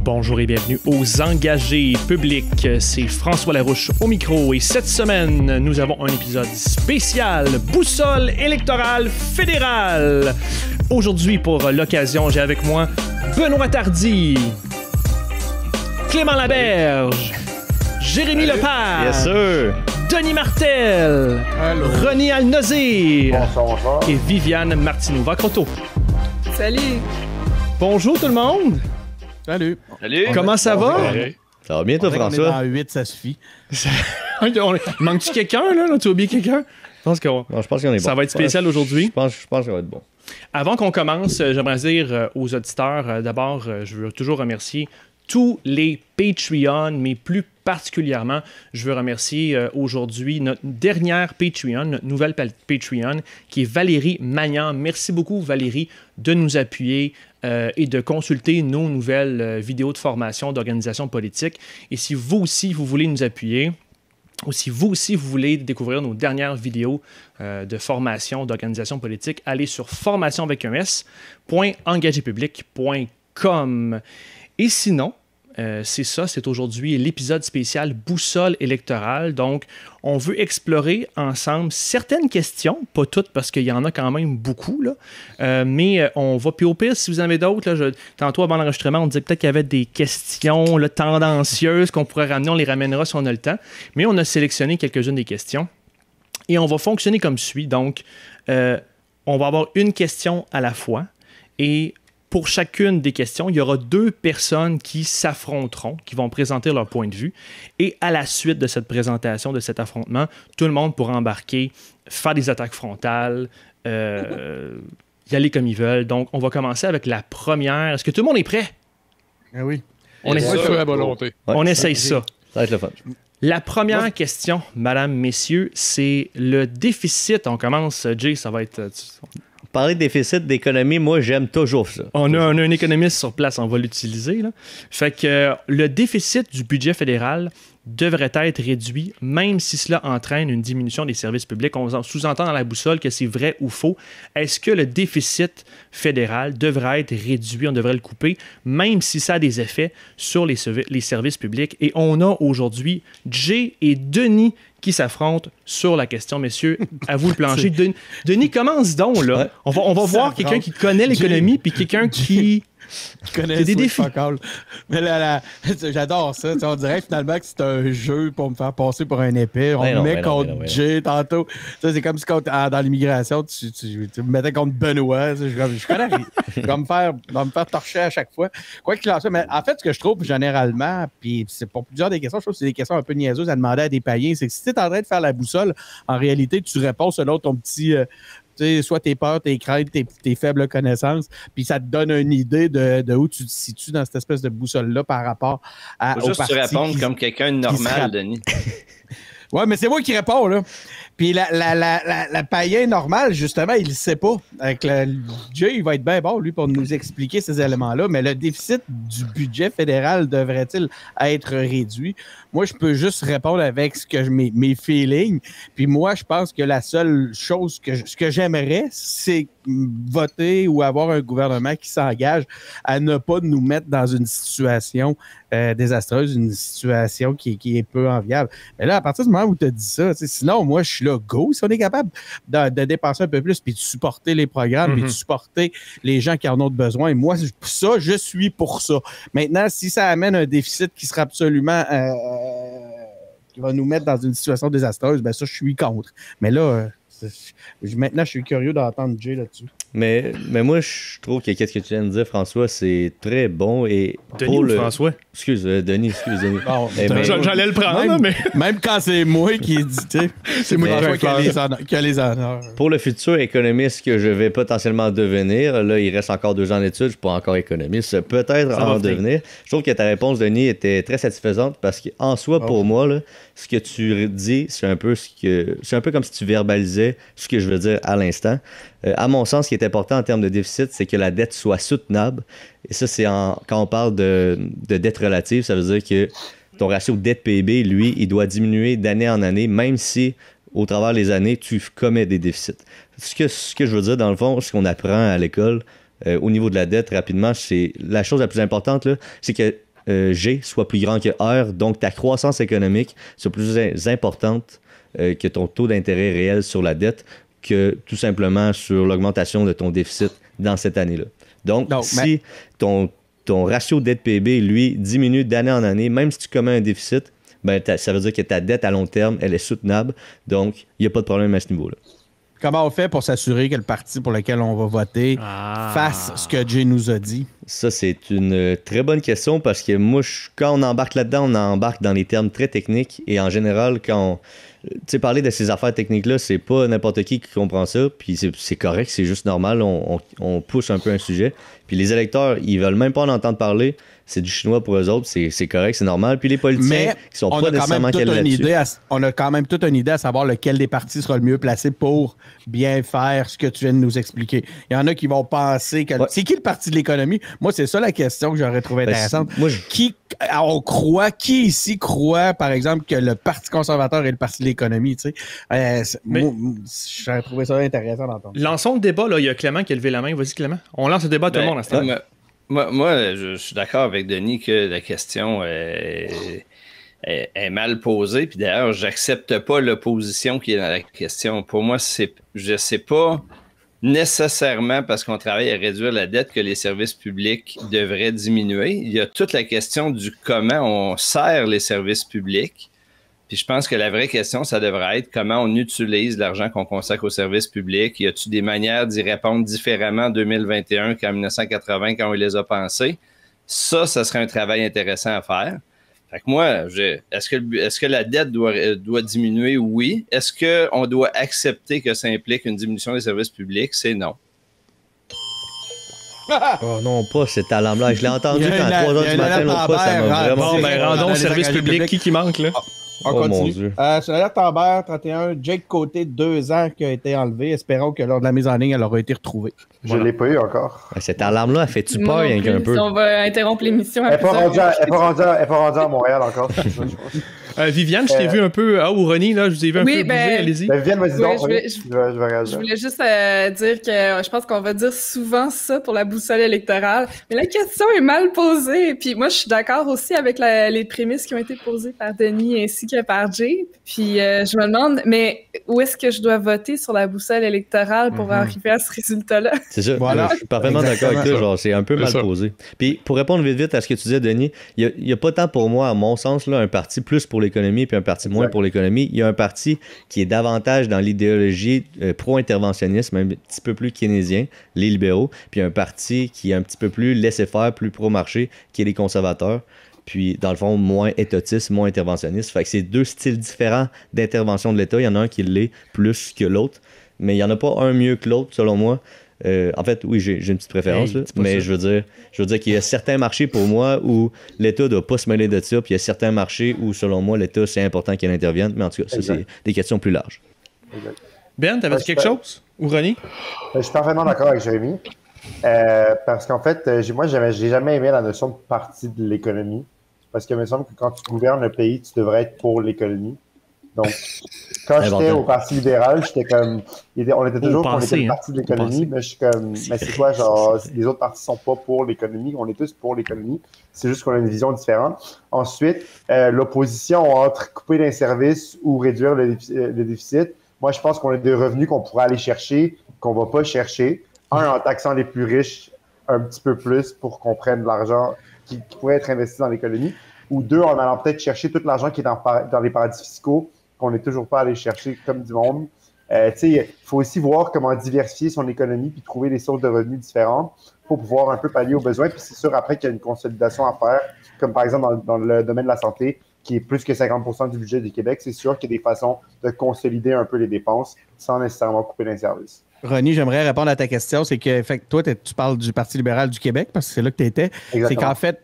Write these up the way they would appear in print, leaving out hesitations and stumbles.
Bonjour et bienvenue aux Engagés publics. C'est François Larouche au micro et cette semaine, nous avons un épisode spécial Boussole électorale fédérale. Aujourd'hui, pour l'occasion, j'ai avec moi Benoît Tardy, Clément Laberge, Jérémy Lepage, yes sir. Denis Martel, Hello. René Alnozir Bonsoir. et Viviane Martineau-Vacroto. Salut! Bonjour tout le monde! Salut. Salut. Comment ça va? Ça va bien toi, On est François? dans 8, ça suffit. Manque-tu quelqu'un, là? Tu as oublié quelqu'un? Je pense que Non, je pense qu'on est bon. ça va être spécial aujourd'hui. Je pense que ça va être bon. Avant qu'on commence, j'aimerais dire aux auditeurs, d'abord, je veux toujours remercier tous les Patreons, mais plus particulièrement, je veux remercier aujourd'hui notre dernière Patreon, notre nouvelle Patreon, qui est Valérie Magnan. Merci beaucoup, Valérie, de nous appuyer et de consulter nos nouvelles vidéos de formation d'organisation politique. Et si vous aussi, vous voulez nous appuyer, ou si vous aussi, vous voulez découvrir nos dernières vidéos de formation d'organisation politique, allez sur formation-avec-un-s.engagépublic.com. Et sinon, c'est ça, c'est aujourd'hui l'épisode spécial Boussole électorale. Donc, on veut explorer ensemble certaines questions, pas toutes parce qu'il y en a quand même beaucoup, là. Mais on va, puis au pire, si vous en avez d'autres, là, tantôt avant l'enregistrement, on disait peut-être qu'il y avait des questions là, tendancieuses qu'on pourrait ramener, on les ramènera si on a le temps. Mais on a sélectionné quelques-unes des questions et on va fonctionner comme suit. Donc, on va avoir une question à la fois et pour chacune des questions, il y aura deux personnes qui s'affronteront, qui vont présenter leur point de vue. Et à la suite de cette présentation, de cet affrontement, tout le monde pourra embarquer, faire des attaques frontales, y aller comme ils veulent. Donc, on va commencer avec la première. Est-ce que tout le monde est prêt? Ah oui. On essaye Sur la volonté. Ouais, on essaye ça. Ça va être le fun. La première question, madame, messieurs, c'est le déficit. On commence, Jay, ça va être... Parler de déficit d'économie, moi, j'aime toujours ça. On a un économiste sur place, on va l'utiliser, là. Fait que le déficit du budget fédéral devrait être réduit, même si cela entraîne une diminution des services publics. On sous-entend dans la boussole que c'est vrai ou faux. Est-ce que le déficit fédéral devrait être réduit, on devrait le couper, même si ça a des effets sur les services publics? Et on a aujourd'hui Jay et Denis qui s'affrontent sur la question. Messieurs, à vous le plancher. Denis, commence donc, là. Ouais. On va voir quelqu'un qui connaît l'économie, puis quelqu'un qui... Je connais C'est des défis. Mais là, j'adore ça. Tu sais, on dirait finalement que c'est un jeu pour me faire passer pour un épée. On me met contre Jay tantôt. Ça, c'est comme si dans l'immigration, tu me mettais contre Benoît. Je connais rien. Je vais me faire torcher à chaque fois. Quoi qu'il en soit, mais en fait, ce que je trouve généralement, puis c'est pour plusieurs des questions, je trouve que c'est des questions un peu niaiseuses à demander à des païens, c'est que si tu es en train de faire la boussole, en réalité, tu réponds selon ton petit... tu sais, soit tes peurs, tes craintes, tes faibles connaissances, puis ça te donne une idée de où tu te situes dans cette espèce de boussole-là par rapport à. Faut juste te répondre comme quelqu'un de normal, Denis. Ouais, mais c'est moi qui réponds, là. Puis la païen normale, justement, il ne sait pas. Avec le Jay, il va être bien bon, lui, pour nous expliquer ces éléments-là. Mais le déficit du budget fédéral devrait-il être réduit? Moi, je peux juste répondre avec mes feelings. Puis moi, je pense que la seule chose ce que j'aimerais, c'est voter ou avoir un gouvernement qui s'engage à ne pas nous mettre dans une situation désastreuse, une situation qui est peu enviable. Mais là, à partir du moment où tu as dit ça, sinon, moi, je suis là, go, si on est capable de dépenser un peu plus, puis de supporter les programmes, puis de supporter les gens qui en ont besoin. Et moi, ça, je suis pour ça. Maintenant, si ça amène un déficit qui sera absolument... qui va nous mettre dans une situation désastreuse, ben ça, je suis contre. Mais là... maintenant, je suis curieux d'entendre Jay là-dessus. Mais moi, je trouve que qu'est-ce que tu viens de dire, François, c'est très bon. Et Denis ou François? Excuse, Denis, excusez-moi. Bon, J'allais le prendre, même, mais... même quand c'est moi qui dit, tu sais, c'est moi qui a les honneurs. Pour le futur économiste que je vais potentiellement devenir, là, il reste encore 2 ans d'études, je suis pas encore économiste, peut-être en devenir. Je trouve que ta réponse, Denis, était très satisfaisante parce qu'en soi, pour moi, là, ce que tu dis, c'est un peu comme si tu verbalisais ce que je veux dire à l'instant. À mon sens, ce qui est important en termes de déficit, c'est que la dette soit soutenable. Et ça, c'est quand on parle de dette relative, ça veut dire que ton ratio dette-PIB, lui, il doit diminuer d'année en année, même si, au travers des années, tu commets des déficits. Ce que je veux dire, dans le fond, ce qu'on apprend à l'école, au niveau de la dette, rapidement, c'est la chose la plus importante, là, c'est que G soit plus grand que R, donc ta croissance économique soit plus importante que ton taux d'intérêt réel sur la dette, que tout simplement sur l'augmentation de ton déficit dans cette année-là. Donc, si ton ratio dette-PIB, lui, diminue d'année en année, même si tu commets un déficit, ben, ça veut dire que ta dette à long terme, elle est soutenable. Donc, il n'y a pas de problème à ce niveau-là. Comment on fait pour s'assurer que le parti pour lequel on va voter fasse ce que Jay nous a dit? Ça, c'est une très bonne question parce que moi, quand on embarque là-dedans, on embarque dans les termes très techniques et en général, quand tu sais, parler de ces affaires techniques-là, c'est pas n'importe qui comprend ça, puis c'est correct, c'est juste normal, on pousse un peu un sujet. Puis les électeurs, ils veulent même pas en entendre parler, c'est du chinois pour eux autres, c'est correct, c'est normal. Puis les politiciens qui sont pas nécessairement calés là-dessus. On a quand même toute une idée à savoir lequel des partis sera le mieux placé pour bien faire ce que tu viens de nous expliquer. Il y en a qui vont penser que... C'est qui le parti de l'économie? Moi, c'est ça la question que j'aurais trouvé intéressante. Qui ici croit, par exemple, que le Parti conservateur est le parti de l'économie? Tu sais? Moi, j'aurais trouvé ça intéressant d'entendre. Lançons le débat. Là. Il y a Clément qui a levé la main. Vas-y, Clément. On lance le débat à tout le monde à ce temps. Moi, je suis d'accord avec Denis que la question est mal posée. Puis d'ailleurs, j'accepte pas l'opposition qui est dans la question. Pour moi, je sais pas nécessairement parce qu'on travaille à réduire la dette que les services publics devraient diminuer. Il y a toute la question du comment on sert les services publics. Puis je pense que la vraie question, ça devrait être comment on utilise l'argent qu'on consacre aux services publics. Y a-t-il des manières d'y répondre différemment en 2021 qu'en 1980 quand on les a pensés? Ça serait un travail intéressant à faire. Fait que moi, est-ce que la dette doit diminuer? Oui. Est-ce qu'on doit accepter que ça implique une diminution des services publics? C'est non. Oh non, pas cette alarme-là. Je l'ai entendu quand 3h du matin, l'autre fois, ça m'a vraiment... Bon, ben rendons au service public. Qui manque, là? On continue. Sur l'alerte Amber 31, Jake Côté, 2 ans, qui a été enlevé. Espérons que lors de la mise en ligne, elle aura été retrouvée. Je ne l'ai pas eu encore. Cette alarme-là, elle fait-tu peur un peu? On va interrompre l'émission. Elle n'est pas rendue à Montréal encore. Viviane, je t'ai vu un peu. Ou Ronnie, là, je vous ai vu un peu bouger. Allez-y. Viviane, vas-y donc. Je voulais juste dire que je pense qu'on va dire souvent ça pour la boussole électorale. Mais la question est mal posée. Puis moi, je suis d'accord aussi avec les prémices qui ont été posées par Denis ainsi que par Jay. Puis je me demande, mais où est-ce que je dois voter sur la boussole électorale pour arriver à ce résultat-là? C'est ça. Voilà. Je suis parfaitement d'accord avec toi. Genre, c'est un peu mal posé. Puis pour répondre vite à ce que tu disais, Denis, il n'y a pas tant pour moi, à mon sens, là, un parti plus pour l'économie puis un parti moins pour l'économie. Il y a un parti qui est davantage dans l'idéologie pro-interventionniste, même un petit peu plus keynésien, les libéraux, puis un parti qui est un petit peu plus laissez-faire, plus pro-marché, qui est les conservateurs. Puis, dans le fond, moins étatiste, moins interventionniste. Fait que c'est 2 styles différents d'intervention de l'État. Il y en a un qui l'est plus que l'autre, mais il n'y en a pas un mieux que l'autre, selon moi. En fait, oui, j'ai une petite préférence, là, mais je veux dire qu'il y a certains marchés pour moi où l'État ne doit pas se mêler de ça, puis il y a certains marchés où, selon moi, l'État, c'est important qu'il intervienne, mais en tout cas, ça, c'est des questions plus larges. Exact. Ben, t'avais dit quelque chose? Ou Ronnie? Je suis parfaitement d'accord avec Jérémy. Parce qu'en fait, moi, j'ai jamais aimé la notion de parti de l'économie. Parce qu'il me semble que quand tu gouvernes le pays, tu devrais être pour l'économie. Donc, quand j'étais au Parti libéral, j'étais comme... On était toujours pour le parti de l'économie, mais je suis comme... Mais c'est quoi, genre, les autres partis sont pas pour l'économie, on est tous pour l'économie. C'est juste qu'on a une vision différente. Ensuite, l'opposition entre couper d'un service ou réduire le déficit, moi, je pense qu'on a des revenus qu'on pourrait aller chercher, qu'on va pas chercher. Un, en taxant les plus riches un petit peu plus pour qu'on prenne de l'argent qui pourrait être investi dans l'économie. Ou 2, en allant peut-être chercher tout l'argent qui est dans les paradis fiscaux qu'on n'est toujours pas allé chercher comme du monde. Il faut aussi voir comment diversifier son économie puis trouver des sources de revenus différentes pour pouvoir un peu pallier aux besoins. Puis c'est sûr, après, qu'il y a une consolidation à faire, comme par exemple dans le domaine de la santé, qui est plus que 50% du budget du Québec, c'est sûr qu'il y a des façons de consolider un peu les dépenses sans nécessairement couper d'un service. Ronnie, j'aimerais répondre à ta question. C'est que toi, tu parles du Parti libéral du Québec parce que c'est là que tu étais. C'est qu'en fait,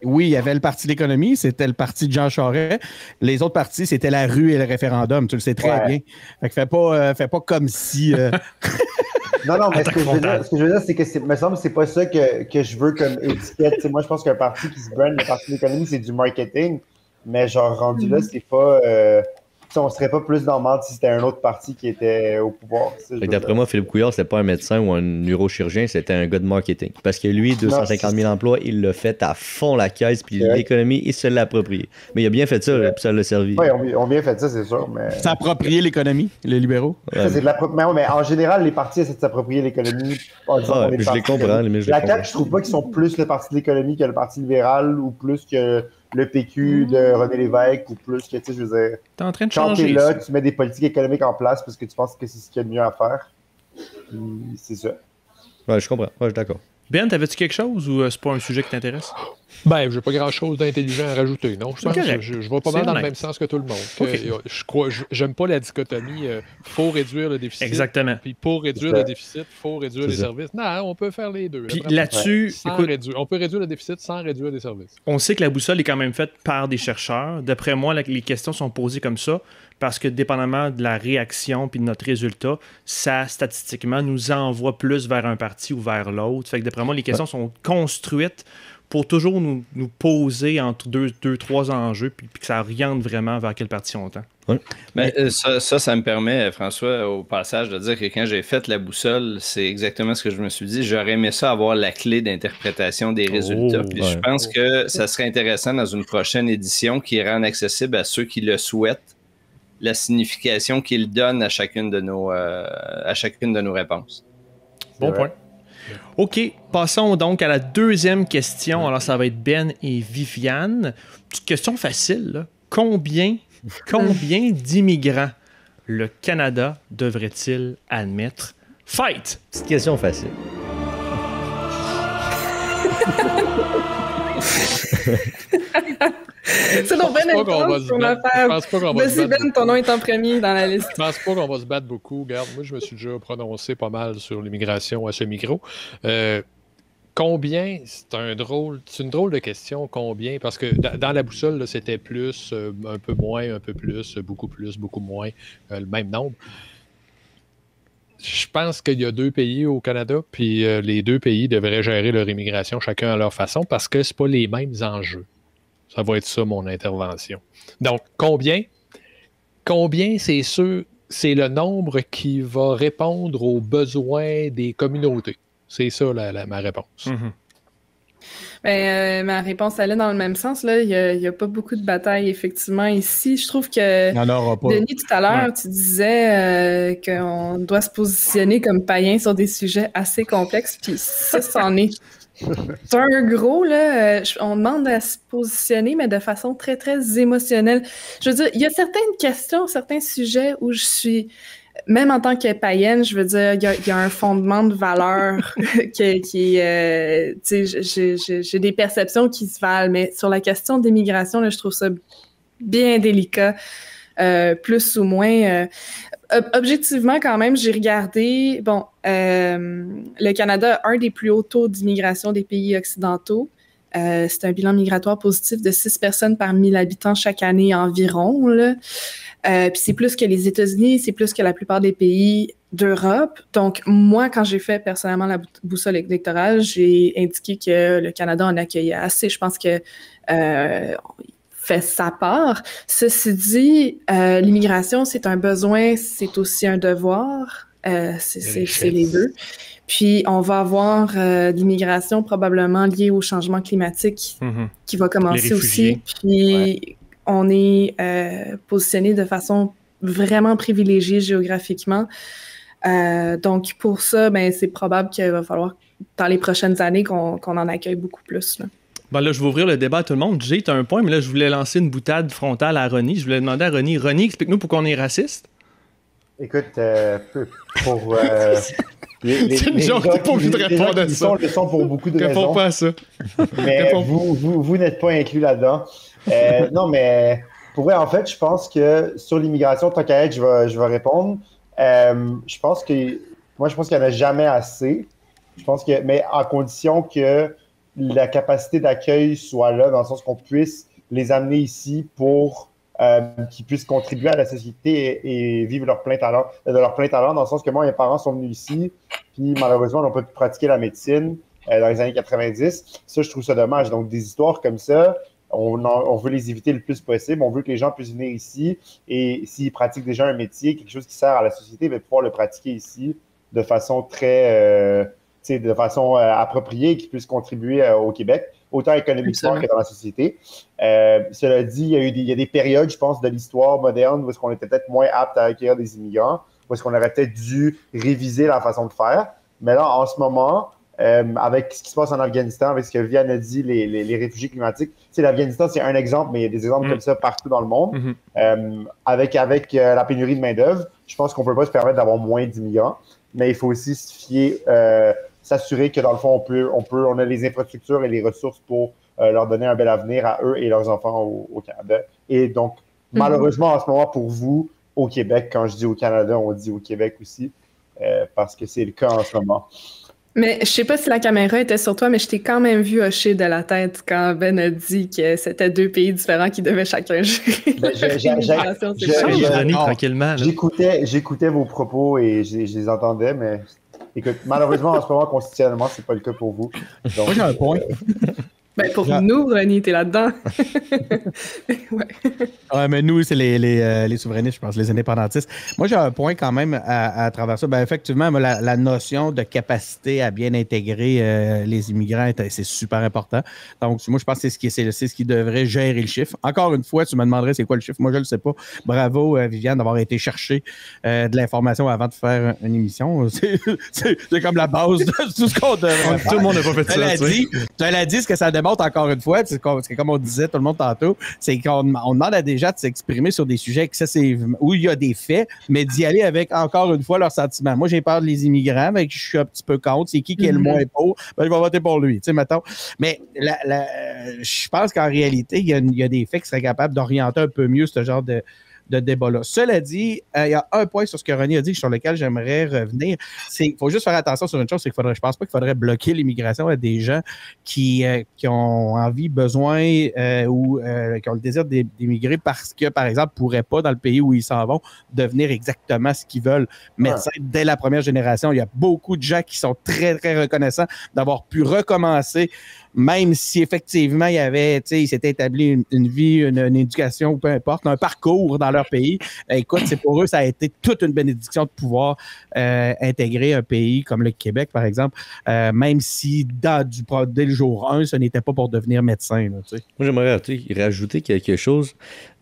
oui, il y avait le Parti de l'économie, c'était le Parti de Jean Charest. Les autres partis, c'était la rue et le référendum. Tu le sais très bien. Fait que fais pas comme si... Non, mais ce que je veux dire, c'est que me semble que c'est pas ça que je veux comme étiquette. Moi, je pense qu'un parti qui se brand le Parti de l'économie, c'est du marketing. Mais genre, rendu là, c'est pas... on serait pas plus dans le mal si c'était un autre parti qui était au pouvoir. D'après moi, Philippe Couillard, c'était pas un médecin ou un neurochirurgien, c'était un gars de marketing. Parce que lui, 250 000 emplois, il l'a fait à fond la caisse, puis l'économie, il se l'a approprié. Mais il a bien fait ça, puis ça l'a servi. Oui, ils ont bien fait ça, c'est sûr. Mais... S'approprier l'économie, les libéraux. Ça, c'est de mais en général, les partis essaient de s'approprier l'économie. Je les comprends. La CAQ, je trouve pas qu'ils sont plus le parti de l'économie que le parti libéral ou plus que le PQ de René Lévesque ou plus que, tu sais, je veux dire... T'es en train de quand changer. t'es là, tu mets des politiques économiques en place parce que tu penses que c'est ce qu'il y a de mieux à faire. C'est ça. Ouais, je comprends. Ouais, je suis d'accord. Ben, t'avais-tu quelque chose ou c'est pas un sujet qui t'intéresse? Ben, j'ai pas grand-chose d'intelligent à rajouter, non? Je pense que je vais pas mal dans le même sens que tout le monde. Okay. J'aime pas la dichotomie faut réduire le déficit. Exactement. Puis pour réduire le déficit, faut réduire les services. Non, on peut faire les deux. Puis là-dessus, on peut réduire le déficit sans réduire les services. On sait que la boussole est quand même faite par des chercheurs. D'après moi, les questions sont posées comme ça parce que dépendamment de la réaction puis de notre résultat, ça, statistiquement, nous envoie plus vers un parti ou vers l'autre. Fait que d'après moi, les questions sont construites pour toujours nous poser entre trois enjeux puis que ça oriente vraiment vers quel parti on tend. Oui. Mais ça me permet, François, au passage, de dire que quand j'ai fait la boussole, c'est exactement ce que je me suis dit. J'aurais aimé ça avoir la clé d'interprétation des résultats. Puis je pense que ça serait intéressant dans une prochaine édition qui rende accessible à ceux qui le souhaitent la signification qu'ils donnent à chacune de nos réponses. Bon point. OK, passons donc à la deuxième question. Alors, ça va être Ben et Viviane. Petite question facile, là. Combien d'immigrants le Canada devrait-il admettre? Fight! Petite question facile. C'est donc bien intense qu'on va faire. Vas-y, Ben, ton nom est en premier dans la liste. Je pense pas qu'on va se battre beaucoup. Regarde, moi, je me suis déjà prononcé pas mal sur l'immigration à ce micro. Combien? C'est une drôle de question, combien? Parce que dans la boussole, là, c'était plus, un peu moins, un peu plus, beaucoup moins, le même nombre. Je pense qu'il y a 2 pays au Canada, puis les 2 pays devraient gérer leur immigration chacun à leur façon parce que c'est pas les mêmes enjeux. Ça va être ça, mon intervention. Donc, combien, c'est sûr, c'est le nombre qui va répondre aux besoins des communautés. C'est ça, ma réponse. Mm-hmm. Ma réponse allait dans le même sens. Là. Il n'y a pas beaucoup de batailles, effectivement, ici. Je trouve que, Denis, tout à l'heure, tu disais qu'on doit se positionner comme païen sur des sujets assez complexes, puis ça, c'en est. C'est un gros, là. On demande à se positionner, mais de façon très, très émotionnelle. Je veux dire, il y a certaines questions, certains sujets où je suis... Même en tant que païenne, je veux dire, il y a un fondement de valeur tu sais, j'ai des perceptions qui se valent, mais sur la question d'immigration, là, je trouve ça bien délicat, plus ou moins. Objectivement, quand même, j'ai regardé, le Canada a un des plus hauts taux d'immigration des pays occidentaux. C'est un bilan migratoire positif de 6 personnes par 1000 habitants chaque année environ, là. Puis c'est plus que les États-Unis, c'est plus que la plupart des pays d'Europe. Donc, moi, quand j'ai fait personnellement la boussole électorale, j'ai indiqué que le Canada en accueillait assez. Je pense que fait sa part. Ceci dit, l'immigration, c'est un besoin, c'est aussi un devoir. C'est les deux. Puis, on va avoir de l'immigration probablement liée au changement climatique qui va commencer aussi. Puis, on est positionné de façon vraiment privilégiée géographiquement. Donc, pour ça, c'est probable qu'il va falloir, dans les prochaines années, qu'on en accueille beaucoup plus. Là. Bon, là, je vais ouvrir le débat à tout le monde. Jay, tu as un point, mais là, je voulais lancer une boutade frontale à Ronnie. Je voulais demander à Ronnie, explique-nous pourquoi on est raciste. Écoute, pour... c'est une joke, t'es pas obligé de répondre à ça. Le sont pour beaucoup de raisons. Réponds pas à ça. Mais vous n'êtes pas inclus là-dedans. Non, mais pour vrai, en fait, je pense que sur l'immigration, tant qu'à être, je vais répondre. Je pense qu'il n'y en a jamais assez. Mais à condition que la capacité d'accueil soit là, dans le sens qu'on puisse les amener ici pour qu'ils puissent contribuer à la société et vivre de leur plein talent, dans le sens que moi, mes parents sont venus ici, puis malheureusement, on n'a pas pu pratiquer la médecine dans les années 90. Ça, je trouve ça dommage. Donc, des histoires comme ça, on veut les éviter le plus possible. On veut que les gens puissent venir ici et s'ils pratiquent déjà un métier, quelque chose qui sert à la société, mais pouvoir le pratiquer ici de façon de façon appropriée et qui puisse contribuer au Québec, autant économiquement que dans la société. Cela dit, il y a des périodes, je pense, de l'histoire moderne où est-ce qu'on était peut-être moins apte à accueillir des immigrants, où est-ce qu'on aurait peut-être dû réviser la façon de faire. Mais là, en ce moment, avec ce qui se passe en Afghanistan, avec ce que Viviane a dit, les réfugiés climatiques, l'Afghanistan, c'est un exemple, mais il y a des exemples comme ça partout dans le monde. Avec la pénurie de main-d'œuvre, je pense qu'on ne peut pas se permettre d'avoir moins d'immigrants, mais il faut aussi s'assurer que dans le fond, on a les infrastructures et les ressources pour leur donner un bel avenir à eux et leurs enfants au Canada. Et donc, malheureusement, en ce moment, pour vous, au Québec, quand je dis au Canada, on dit au Québec aussi, parce que c'est le cas en ce moment. Mais je sais pas si la caméra était sur toi, mais je t'ai quand même vu hocher de la tête quand Ben a dit que c'était 2 pays différents qui devaient chacun gérer. Tranquillement. J'écoutais vos propos et je les entendais, mais écoute, malheureusement, en ce moment, constitutionnellement, c'est pas le cas pour vous. Donc, moi, j'ai un point. Ben pour nous, Ronnie, t'es là-dedans. Ouais, mais nous, c'est les souverainistes, je pense, les indépendantistes. Moi, j'ai un point quand même à travers ça. Ben, effectivement, la notion de capacité à bien intégrer les immigrants, c'est super important. Donc, moi, je pense que c'est ce qui devrait gérer le chiffre. Encore une fois, tu me demanderais c'est quoi le chiffre. Moi, je ne le sais pas. Bravo, Viviane, d'avoir été chercher de l'information avant de faire une émission. C'est comme la base de tout ce qu'on devrait faire. Tout le monde n'a pas fait ça. Tu l'as dit, ce que ça démontre encore une fois, c'est comme on disait tout le monde tantôt, c'est qu'on demande à des gens de s'exprimer sur des sujets excessivement où il y a des faits, mais d'y aller avec encore une fois leurs sentiments. Moi, j'ai peur des immigrants, mais je suis un petit peu contre. C'est qui est le moins beau? Ben, je vais voter pour lui, tu sais, mettons. Mais je pense qu'en réalité, il y a des faits qui seraient capables d'orienter un peu mieux ce genre de débat-là. Cela dit, il y a un point sur ce que Ronnie a dit sur lequel j'aimerais revenir. Il faut juste faire attention sur une chose, c'est que je pense pas qu'il faudrait bloquer l'immigration à des gens qui ont envie, besoin ou qui ont le désir d'émigrer parce que, par exemple, ne pourraient pas, dans le pays où ils s'en vont, devenir exactement ce qu'ils veulent. Médecins, dès la première génération, il y a beaucoup de gens qui sont très, très reconnaissants d'avoir pu recommencer, même si effectivement ils s'étaient établi une vie, une éducation, ou peu importe, un parcours dans leur pays. Écoute, pour eux, ça a été toute une bénédiction de pouvoir intégrer un pays comme le Québec, par exemple, même si dès le jour 1, ce n'était pas pour devenir médecin. Là, moi, j'aimerais rajouter quelque chose.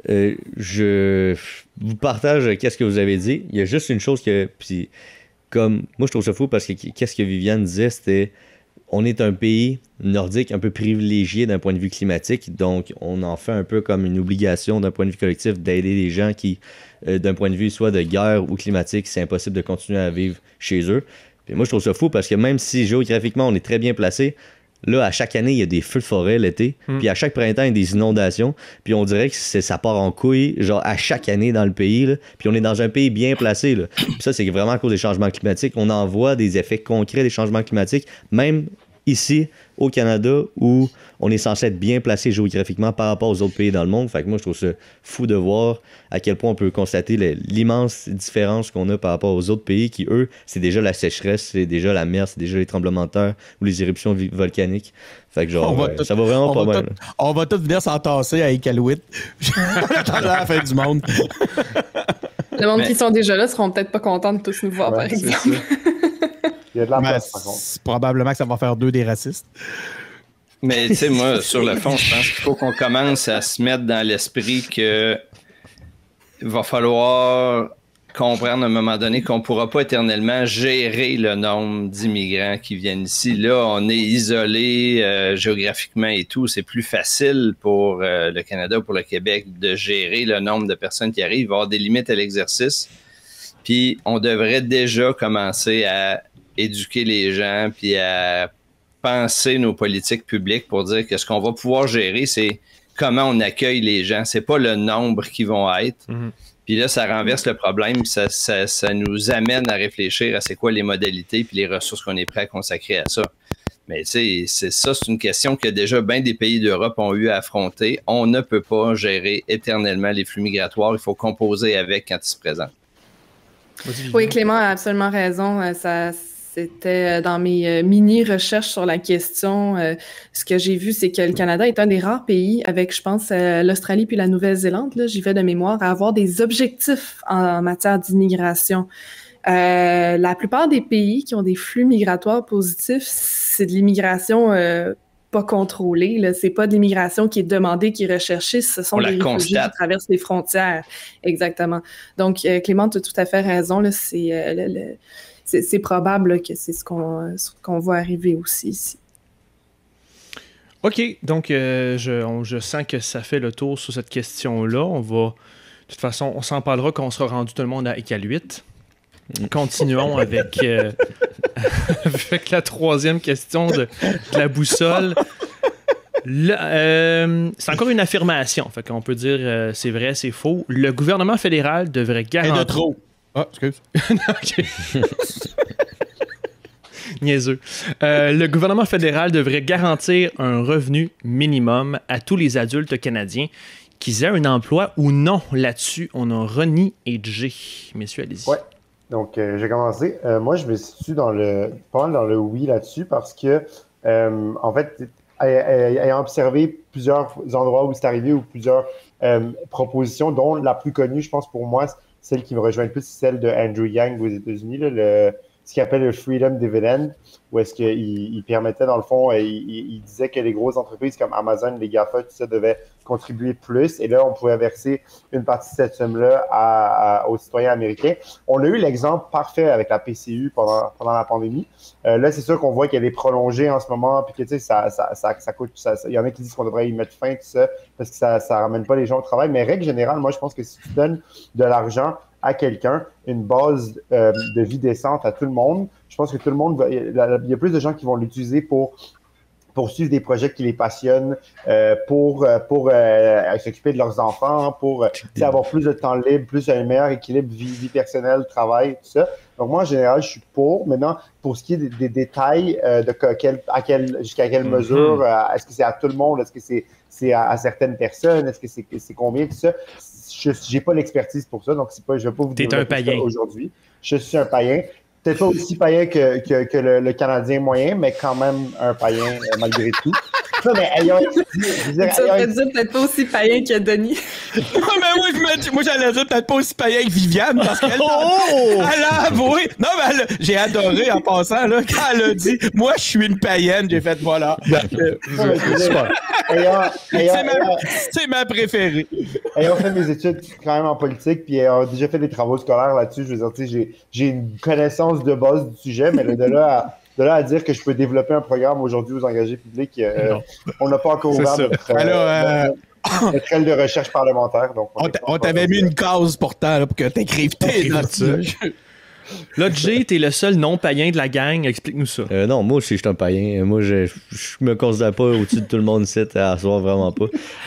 Je vous partage qu'est-ce que vous avez dit. Il y a juste une chose que... Puis, comme moi, je trouve ça fou parce que qu'est-ce que Viviane disait, c'était on est un pays nordique un peu privilégié d'un point de vue climatique, donc on en fait un peu comme une obligation d'un point de vue collectif d'aider les gens qui, d'un point de vue soit de guerre ou climatique, c'est impossible de continuer à vivre chez eux. Puis moi, je trouve ça fou parce que même si géographiquement, on est très bien placé, là, à chaque année, il y a des feux de forêt l'été, puis à chaque printemps, il y a des inondations, puis on dirait que ça part en couille, genre à chaque année dans le pays, là, puis on est dans un pays bien placé. Là. Puis ça, c'est vraiment à cause des changements climatiques. On en voit des effets concrets des changements climatiques, même ici, au Canada, où on est censé être bien placé géographiquement par rapport aux autres pays dans le monde. Fait que moi, je trouve ça fou de voir à quel point on peut constater l'immense différence qu'on a par rapport aux autres pays qui, eux, c'est déjà la sécheresse, c'est déjà la mer, c'est déjà les tremblements de terre ou les éruptions volcaniques. Fait que genre, ça va vraiment pas mal. On va tous venir s'entasser à Iqaluit à la fin du monde. Le monde qui sont déjà là seront peut-être pas contents de tous nous voir, par exemple. Il y a de la place, par contre. Probablement que ça va faire 2 des racistes. Mais tu sais, moi, sur le fond, je pense qu'il faut qu'on commence à se mettre dans l'esprit que il va falloir comprendre à un moment donné qu'on ne pourra pas éternellement gérer le nombre d'immigrants qui viennent ici. Là, on est isolé géographiquement et tout. C'est plus facile pour le Canada, pour le Québec, de gérer le nombre de personnes qui arrivent. Il va y avoir des limites à l'exercice. Puis, on devrait déjà commencer à éduquer les gens puis à penser nos politiques publiques pour dire que ce qu'on va pouvoir gérer, c'est comment on accueille les gens. C'est pas le nombre qui vont être. Puis là, ça renverse le problème. Ça nous amène à réfléchir à c'est quoi les modalités puis les ressources qu'on est prêt à consacrer à ça. Mais tu sais, c'est une question que déjà bien des pays d'Europe ont eu à affronter. On ne peut pas gérer éternellement les flux migratoires. Il faut composer avec quand ils se présentent. Oui, Clément a absolument raison. C'était dans mes mini-recherches sur la question. Ce que j'ai vu, c'est que le Canada est un des rares pays, avec, je pense, l'Australie puis la Nouvelle-Zélande, là, j'y vais de mémoire, à avoir des objectifs en matière d'immigration. La plupart des pays qui ont des flux migratoires positifs, c'est de l'immigration pas contrôlée. Là. C'est pas de l'immigration qui est demandée, qui est recherchée. Ce sont des réfugiés qui traversent les frontières. Exactement. Donc, Clément, tu as tout à fait raison. Là, c'est probable là, que c'est ce qu'on voit arriver aussi ici. OK. Donc, je sens que ça fait le tour sur cette question-là. De toute façon, on s'en parlera quand on sera rendu tout le monde à Écal 8. Continuons avec la troisième question de la boussole. C'est encore une affirmation. Fait qu'on peut dire c'est vrai, c'est faux. Le gouvernement fédéral devrait garantir... Et de trop. Ah, excuse. OK. Niaiseux. Le gouvernement fédéral devrait garantir un revenu minimum à tous les adultes canadiens, qu'ils aient un emploi ou non. Là-dessus, on a Ronnie et Jay. Messieurs, allez-y. Ouais. Donc, j'ai commencé. Moi, je me situe pas mal dans le oui là-dessus parce que, en fait, ayant observé plusieurs endroits où c'est arrivé ou plusieurs propositions, dont la plus connue, je pense pour moi, celle qui me rejoint le plus, c'est celle de Andrew Yang aux États-Unis, là, ce qu'il appelle le Freedom Dividend, où est-ce qu'il permettait, dans le fond, il disait que les grosses entreprises comme Amazon, les GAFA, tout ça, devaient contribuer plus. Et là, on pouvait verser une partie de cette somme-là aux citoyens américains. On a eu l'exemple parfait avec la PCU pendant la pandémie. Là, c'est sûr qu'on voit qu'elle est prolongée en ce moment, puis que, tu sais, ça coûte... Il y en a qui disent qu'on devrait y mettre fin, tout ça, parce que ça ramène pas les gens au travail. Mais règle générale, moi, je pense que si tu donnes de l'argent à quelqu'un, une base de vie décente à tout le monde, je pense que tout le monde il y a plus de gens qui vont l'utiliser pour poursuivre des projets qui les passionnent, pour s'occuper de leurs enfants, pour avoir plus de temps libre, plus un meilleur équilibre vie personnelle, travail, tout ça. Donc moi, en général, je suis pour. Maintenant, pour ce qui est des détails, jusqu'à quelle mesure, est-ce que c'est à tout le monde, est-ce que c'est à certaines personnes, est-ce que c'est combien, tout ça, je n'ai pas l'expertise pour ça, donc je ne vais pas vous dire ça aujourd'hui. Je suis un païen. Peut-être pas aussi païen que le Canadien moyen, mais quand même un païen malgré tout. Ça, mais ayant dire peut-être pas aussi païen que Denis. mais moi, j'allais dire peut-être pas aussi païen que Viviane, parce qu'elle elle a avoué. Non, mais j'ai adoré en passant, là, quand elle a dit « Moi, je suis une païenne », j'ai fait « Voilà. » C'est ma préférée. Ayant fait mes études quand même en politique, puis ayant déjà fait des travaux scolaires là-dessus, je veux dire, j'ai une connaissance de base du sujet, mais de là à dire que je peux développer un programme aujourd'hui aux engagés publics, on n'a pas encore ouvert notre aile de recherche parlementaire. Donc on t'avait mis une case pourtant là, pour que tu écrives tes là-dessus. Là, Jay, t'es le seul non-païen de la gang. Explique-nous ça. Non, moi aussi, je suis un païen. Moi, je me considère pas au-dessus de tout le monde ici, à soir, vraiment pas.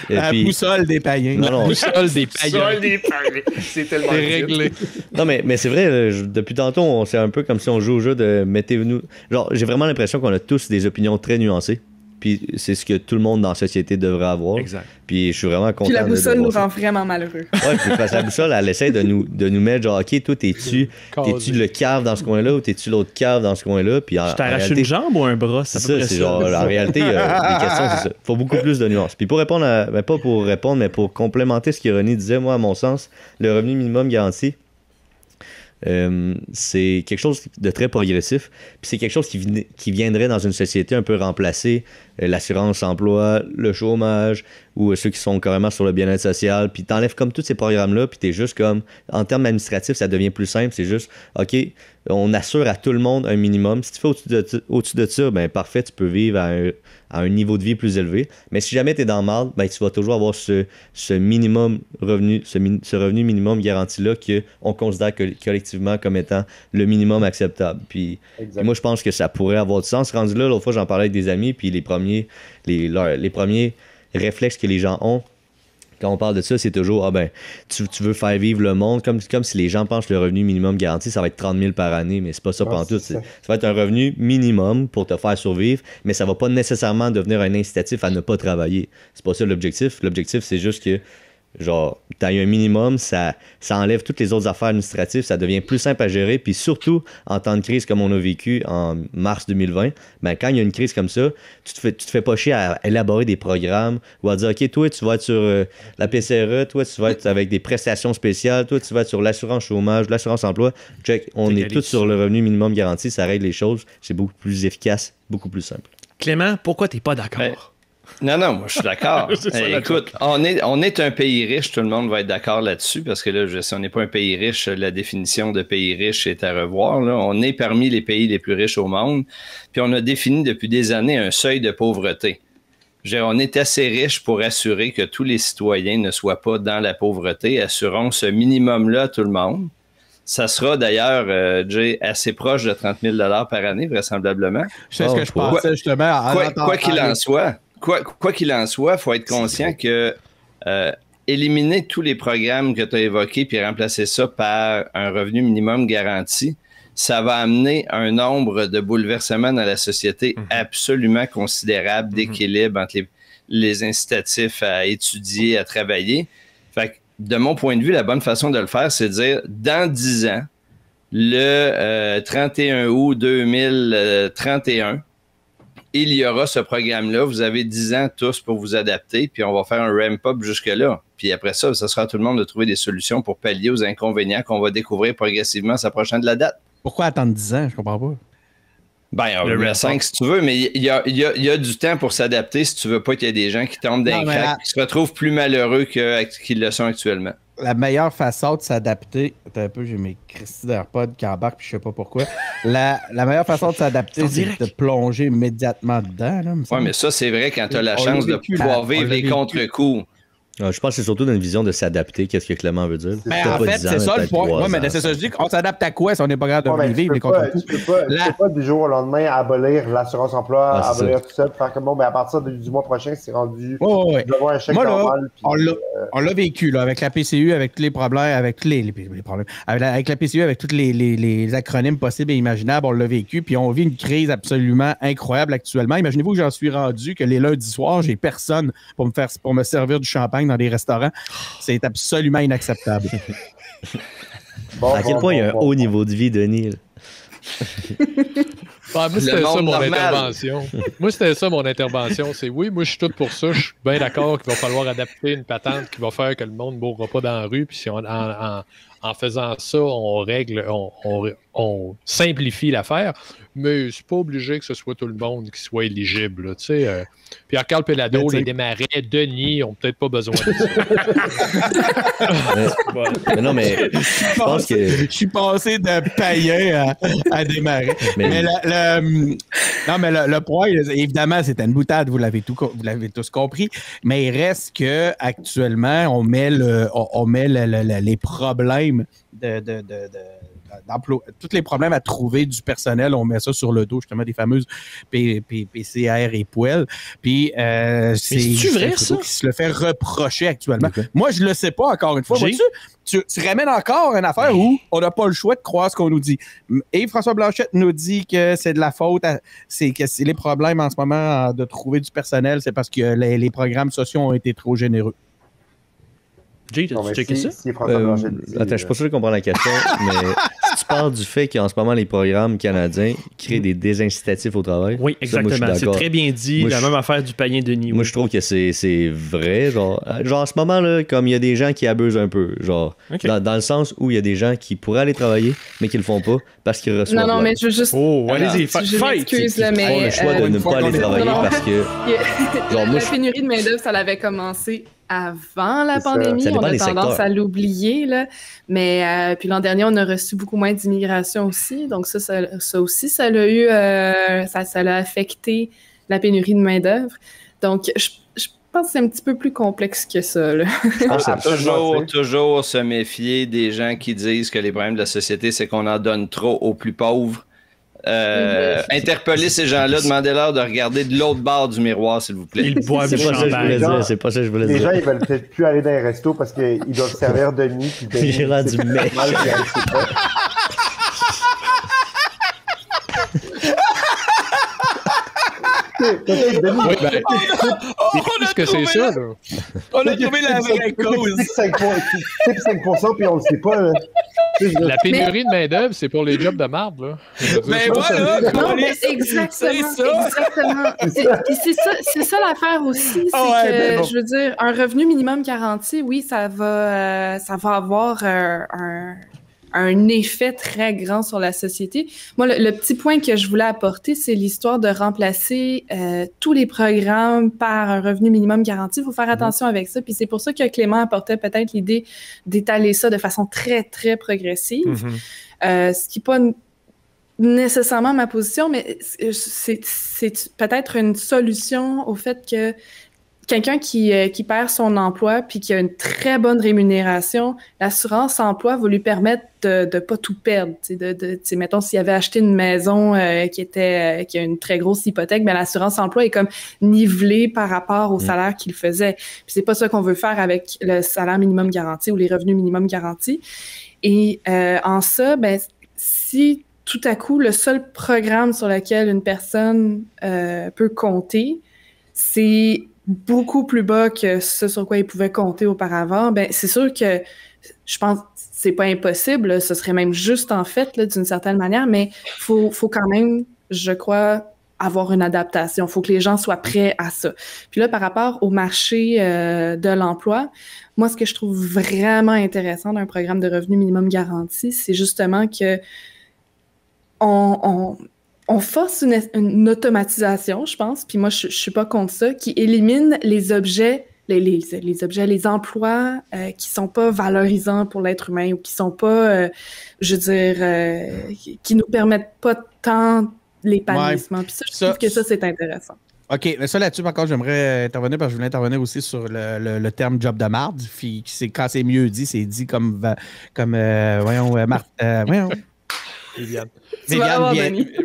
La boussole des païens. Non. Boussole des païens. Boussole des païens. C'est tellement réglé. Non, mais c'est vrai, depuis tantôt, c'est un peu comme si on joue au jeu de mettez-vous. Genre, j'ai vraiment l'impression qu'on a tous des opinions très nuancées. Puis c'est ce que tout le monde dans la société devrait avoir. Exact. Puis je suis vraiment content. Puis la boussole nous rend vraiment malheureux. Ouais, puis parce que la boussole, elle essaie de nous mettre genre, OK, toi, t'es-tu le cave dans ce coin-là ou t'es-tu l'autre cave dans ce coin-là? Puis tu t'as arraché une jambe ou un bras? C'est ça, c'est genre, en réalité, les questions, c'est ça. Faut beaucoup plus de nuances. Puis pour répondre pas pour répondre, mais pour complémenter ce qu'Ironie disait, moi, à mon sens, le revenu minimum garanti, c'est quelque chose de très progressif, puis c'est quelque chose qui viendrait dans une société un peu remplacer l'assurance emploi, le chômage ou ceux qui sont carrément sur le bien-être social, puis t'enlèves comme tous ces programmes-là, puis t'es juste comme, en termes administratifs, ça devient plus simple, c'est juste, OK, on assure à tout le monde un minimum. Si tu fais au-dessus de ça, ben parfait, tu peux vivre à un niveau de vie plus élevé. Mais si jamais tu es dans le mal, ben tu vas toujours avoir ce minimum revenu, ce revenu minimum garanti-là qu'on considère collectivement comme étant le minimum acceptable. Puis moi, je pense que ça pourrait avoir du sens. Rendu là, l'autre fois, j'en parlais avec des amis, puis les premiers réflexes que les gens ont quand on parle de ça, c'est toujours tu veux faire vivre le monde comme si les gens pensent que le revenu minimum garanti, ça va être 30 000 par année, mais c'est pas ça pantoute. Ça va être un revenu minimum pour te faire survivre, mais ça va pas nécessairement devenir un incitatif à ne pas travailler. C'est pas ça l'objectif. L'objectif, c'est juste que genre tu as un minimum, ça enlève toutes les autres affaires administratives, ça devient plus simple à gérer, puis surtout en temps de crise comme on a vécu en mars 2020, ben, quand il y a une crise comme ça, tu te fais pas chier à élaborer des programmes ou à dire, OK, toi, tu vas être sur la PCRE, toi, tu vas être avec des prestations spéciales, toi, tu vas être sur l'assurance chômage, l'assurance emploi. Check, on est tous sur le revenu minimum garanti, ça règle les choses, c'est beaucoup plus efficace, beaucoup plus simple. Clément, pourquoi t'es pas d'accord? Non, moi je suis d'accord. Écoute, on est un pays riche, tout le monde va être d'accord là-dessus, parce que là, si on n'est pas un pays riche, la définition de pays riche est à revoir. Là. On est parmi les pays les plus riches au monde, puis on a défini depuis des années un seuil de pauvreté. On est assez riche pour assurer que tous les citoyens ne soient pas dans la pauvreté. Assurons ce minimum-là à tout le monde. Ça sera d'ailleurs, Jay, assez proche de 30 000 $ par année, vraisemblablement. C'est ce que je pensais justement. Quoi qu'il en soit, il faut être conscient que éliminer tous les programmes que tu as évoqués puis remplacer ça par un revenu minimum garanti, ça va amener un nombre de bouleversements dans la société absolument considérable d'équilibre entre les incitatifs à étudier, à travailler. Fait que, de mon point de vue, la bonne façon de le faire, c'est de dire, dans 10 ans, le 31 août 2031, il y aura ce programme-là. Vous avez 10 ans tous pour vous adapter, puis on va faire un ramp-up jusque-là. Puis après ça sera à tout le monde de trouver des solutions pour pallier aux inconvénients qu'on va découvrir progressivement s'approchant de la date. Pourquoi attendre 10 ans? Je comprends pas. Ben, le 5 si tu veux, mais il y a du temps pour s'adapter si tu veux pas qu'il y ait des gens qui tombent dans les cracks, qui se retrouvent plus malheureux qu'ils le sont actuellement. La meilleure façon de s'adapter... Attends un peu, j'ai mes Christy d'AirPods qui embarquent, puis je sais pas pourquoi. La meilleure façon de s'adapter, c'est de plonger immédiatement dedans. Oui, mais ça, c'est vrai quand tu as la chance de pouvoir vivre les contre-coups. Je pense que c'est surtout dans une vision de s'adapter. Qu'est-ce que Clément veut dire? En fait, c'est ça le point. Oui, mais c'est ça, je dis qu'on s'adapte à quoi si on n'est pas capable de vivre les contre-coups? Tu peux pas du jour au lendemain abolir l'assurance emploi, abolir tout ça, faire comme bon, mais à partir du mois prochain, c'est rendu d'avoir un chèque normal. On l'a vécu là, avec la PCU, avec tous les problèmes, avec les problèmes. Avec la PCU, avec tous les acronymes possibles et imaginables, on l'a vécu, puis on vit une crise absolument incroyable actuellement. Imaginez-vous que j'en suis rendu, que les lundis soirs, j'ai personne pour me servir du champagne dans des restaurants. C'est absolument inacceptable. À quel point il y a un haut niveau de vie, Denis? Moi, c'était ça mon intervention. C'est oui, moi, je suis tout pour ça. Je suis bien d'accord qu'il va falloir adapter une patente qui va faire que le monde ne mourra pas dans la rue. Puis si en faisant ça, on règle, on simplifie l'affaire. Mais c'est pas obligé que ce soit tout le monde qui soit éligible. Pierre-Carl Pelado, les Desmarais, Denis ont peut-être pas besoin de ça. Mais non, mais je pense que... Je suis passé de païen à Desmarais. Mais le point, évidemment, c'était une boutade, vous l'avez tous compris. Mais il reste que actuellement, on met les problèmes d'emploi, tous les problèmes à trouver du personnel, on met ça sur le dos, justement, des fameuses PCR et poêles. Puis, c'est vrai, ça? Qui se le fait reprocher actuellement. Okay. Moi, je le sais pas, encore une fois. Tu ramènes encore une affaire où on n'a pas le choix de croire ce qu'on nous dit. Et François Blanchette nous dit que c'est de la faute, c'est les problèmes en ce moment de trouver du personnel, c'est parce que les programmes sociaux ont été trop généreux. Jay, t'as-tu checké ça? Attends, je suis pas sûr de comprendre la question, mais si tu parles du fait qu'en ce moment, les programmes canadiens créent des désincitatifs au travail. Oui, exactement. C'est très bien dit. Moi, la même affaire du païen Denis. Moi, je trouve que c'est vrai. Genre, en ce moment, là, comme il y a des gens qui abusent un peu. Genre, dans le sens où il y a des gens qui pourraient aller travailler, mais qui le font pas parce qu'ils reçoivent. Non, mais je veux juste. Allez-y, je m'excuse, là, mais. Ils font le choix de ne pas aller travailler parce que. La pénurie de main-d'œuvre, ça l'avait commencé avant la pandémie, on a tendance à l'oublier, là. Mais puis l'an dernier, on a reçu beaucoup moins d'immigration aussi. Donc ça aussi, ça l'a eu, ça l'a affecté la pénurie de main-d'œuvre. Donc je pense que c'est un petit peu plus complexe que ça, là. Toujours se méfier des gens qui disent que les problèmes de la société, c'est qu'on en donne trop aux plus pauvres. Interpeller ces gens-là, demandez-leur de regarder de l'autre bord du miroir, s'il vous plaît. Ils boivent du champagne. C'est pas ça que je voulais dire. Les gens, ils veulent peut-être plus aller dans les restos parce qu'ils doivent servir Denis. J'ai rendu mec. peut-être, Denis. Oui, ben, est-ce que c'est ça, là? On a trouvé la vraie cause. C'est 5%, puis on le sait pas. Là. La pénurie de main-d'œuvre, c'est pour les jobs de marde, là. Mais voilà! Non, mais exactement. C'est ça l'affaire aussi. C'est que, je veux dire, un revenu minimum garanti, oui, ça va avoir un effet très grand sur la société. Moi, le petit point que je voulais apporter, c'est l'histoire de remplacer tous les programmes par un revenu minimum garanti. Il faut faire attention avec ça. Puis c'est pour ça que Clément apportait peut-être l'idée d'étaler ça de façon très, très progressive. Ce qui n'est pas nécessairement ma position, mais c'est peut-être une solution au fait que quelqu'un qui perd son emploi puis qui a une très bonne rémunération, l'assurance emploi va lui permettre de pas tout perdre. Mettons, s'il avait acheté une maison qui a une très grosse hypothèque, ben l'assurance emploi est comme nivelée par rapport au salaire qu'il faisait. Puis c'est pas ça qu'on veut faire avec le salaire minimum garanti ou les revenus minimum garantis. Et en ça, ben si tout à coup, le seul programme sur lequel une personne peut compter, c'est beaucoup plus bas que ce sur quoi il pouvait compter auparavant, ben c'est sûr que je pense que c'est pas impossible, là, ce serait même juste en fait, là, d'une certaine manière, mais faut quand même, je crois, avoir une adaptation. Il faut que les gens soient prêts à ça. Puis là, par rapport au marché de l'emploi, moi, ce que je trouve vraiment intéressant d'un programme de revenu minimum garanti, c'est justement que on force une automatisation, je pense, puis moi, je suis pas contre ça, qui élimine les objets, les emplois qui sont pas valorisants pour l'être humain ou qui sont pas, je veux dire, qui nous permettent pas tant l'épanouissement. Puis ça, je trouve que ça, c'est intéressant. OK, mais ça là-dessus, par contre, j'aimerais intervenir parce que je voulais intervenir aussi sur le terme job de marde. Quand c'est mieux dit, c'est dit comme voyons.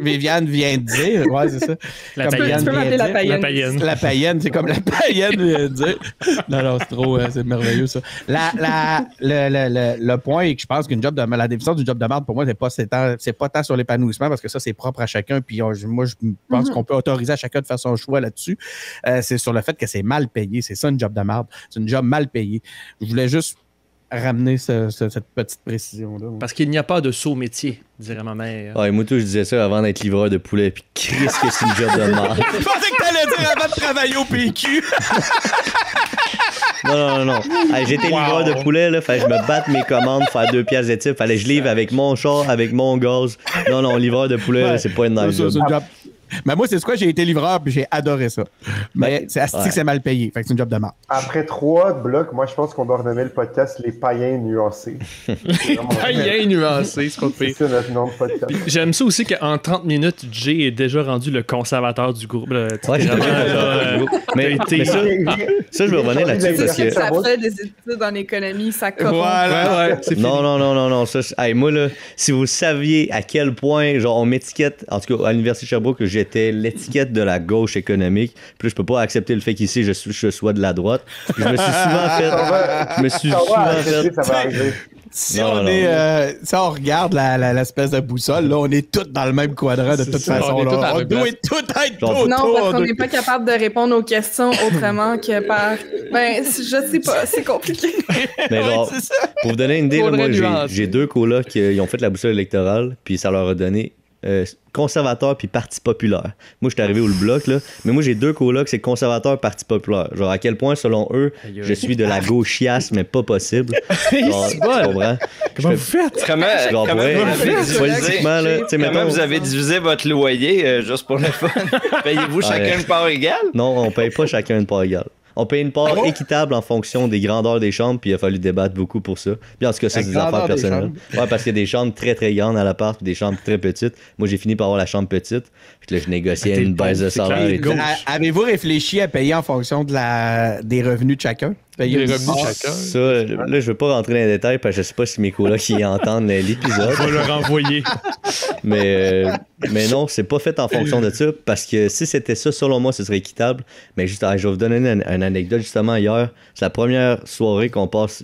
Viviane vient de dire. Ouais, c'est ça. Tu peux m'appeler la païenne. La païenne, c'est comme la païenne vient de dire. Non, c'est trop, c'est merveilleux, ça. Le point est que je pense la définition du job de marde, pour moi, c'est pas tant sur l'épanouissement parce que ça, c'est propre à chacun. Puis moi, je pense qu'on peut autoriser à chacun de faire son choix là-dessus. C'est sur le fait que c'est mal payé. C'est ça, une job de marde. C'est une job mal payée. Je voulais juste ramener cette petite précision-là. Parce qu'il n'y a pas de saut métier, dirait ma mère. Ouais, moi, tout, je disais ça avant d'être livreur de poulet, puis Christ que c'est une job de merde. Je pensais que t'allais dire avant de travailler au PQ. Non. Hey, j'étais livreur de poulet, là, fallait que je me batte mes commandes, faire 2 piastres de type, fallait que je livre avec mon char, avec mon gaz. Non, livreur de poulet, là, c'est pas une nice job. Mais moi, c'est quoi? J'ai été livreur puis j'ai adoré ça. Mais c'est asti que c'est mal payé. Fait que c'est une job de marde. Après 3 blocs, moi, je pense qu'on doit renommer le podcast Les païens nuancés. Les païens nuancés, c'est pas pire. C'est notre nom de podcast. Puis, j'aime ça aussi qu'en 30 minutes, Jay est déjà rendu le conservateur du groupe. Ouais, mais ça, je veux revenir là-dessus parce que... Ça fait des études en économie, ça corrompt. Ouais, c'est fini. Non. Ça, hey, moi, là, si vous saviez à quel point, genre, on m'étiquette, en tout cas, à l'Université de Sherbrooke, que j'étais l'étiquette de la gauche économique, puis là, je peux pas accepter le fait qu'ici, je sois de la droite. Puis je me suis souvent fait... Ça va arriver. Si on regarde l'espèce de boussole, là, on est tous dans le même quadran de toute façon. On doit tout être autour. Non, parce qu'on n'est pas capable de répondre aux questions autrement que par... Ben, je sais pas, c'est compliqué. Mais genre, pour vous donner une idée, là, moi, j'ai 2 colocs qui ont fait la boussole électorale, puis ça leur a donné conservateur puis Parti populaire. Moi, je suis arrivé au bloc, là, mais moi, j'ai 2 colocs, c'est conservateur, Parti populaire. Genre, à quel point, selon eux, je suis de la gauchiasse, mais pas possible. Genre, tu comprends? Comment vous faites? Comment vous avez divisé votre loyer, juste pour le fun? Payez-vous chacun une part égale? Non, on paye pas chacun une part égale. On paye une part équitable en fonction des grandeurs des chambres, puis il a fallu débattre beaucoup pour ça. Puis en tout cas, ça, c'est des affaires personnelles. Ouais, parce qu'il y a des chambres très très grandes à l'appart, puis des chambres très petites. Moi, j'ai fini par avoir la chambre petite, puis là, je négociais une baisse de salaire et tout. Avez-vous réfléchi à payer en fonction des revenus de chacun? Payer les revenus de chacun. Ça, là, je veux pas rentrer dans les détails, parce que je sais pas si mes colocs y entendent l'épisode. On va leur envoyer. Mais non, c'est pas fait en fonction de ça, parce que si c'était ça, selon moi, ce serait équitable. Mais juste, je vais vous donner une anecdote. Justement, hier, c'est la première soirée qu'on passe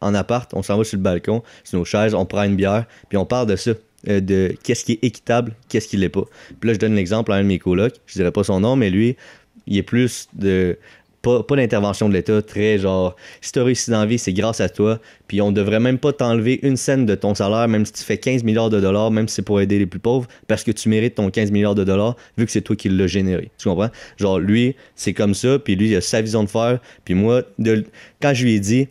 en appart. On s'en va sur le balcon, sur nos chaises, on prend une bière, puis on parle de ça. de qu'est-ce qui est équitable, qu'est-ce qui l'est pas. Puis là, je donne l'exemple à un de mes colocs, je dirais pas son nom, mais lui, il est plus de... Pas d'intervention de l'État, très genre, si tu as réussi dans la vie, c'est grâce à toi, puis on devrait même pas t'enlever une scène de ton salaire, même si tu fais 15 milliards de dollars, même si c'est pour aider les plus pauvres, parce que tu mérites ton 15 milliards de dollars, vu que c'est toi qui l'as généré. Tu comprends? Genre, lui, c'est comme ça, puis lui, il a sa vision de faire, puis moi, quand je lui ai dit,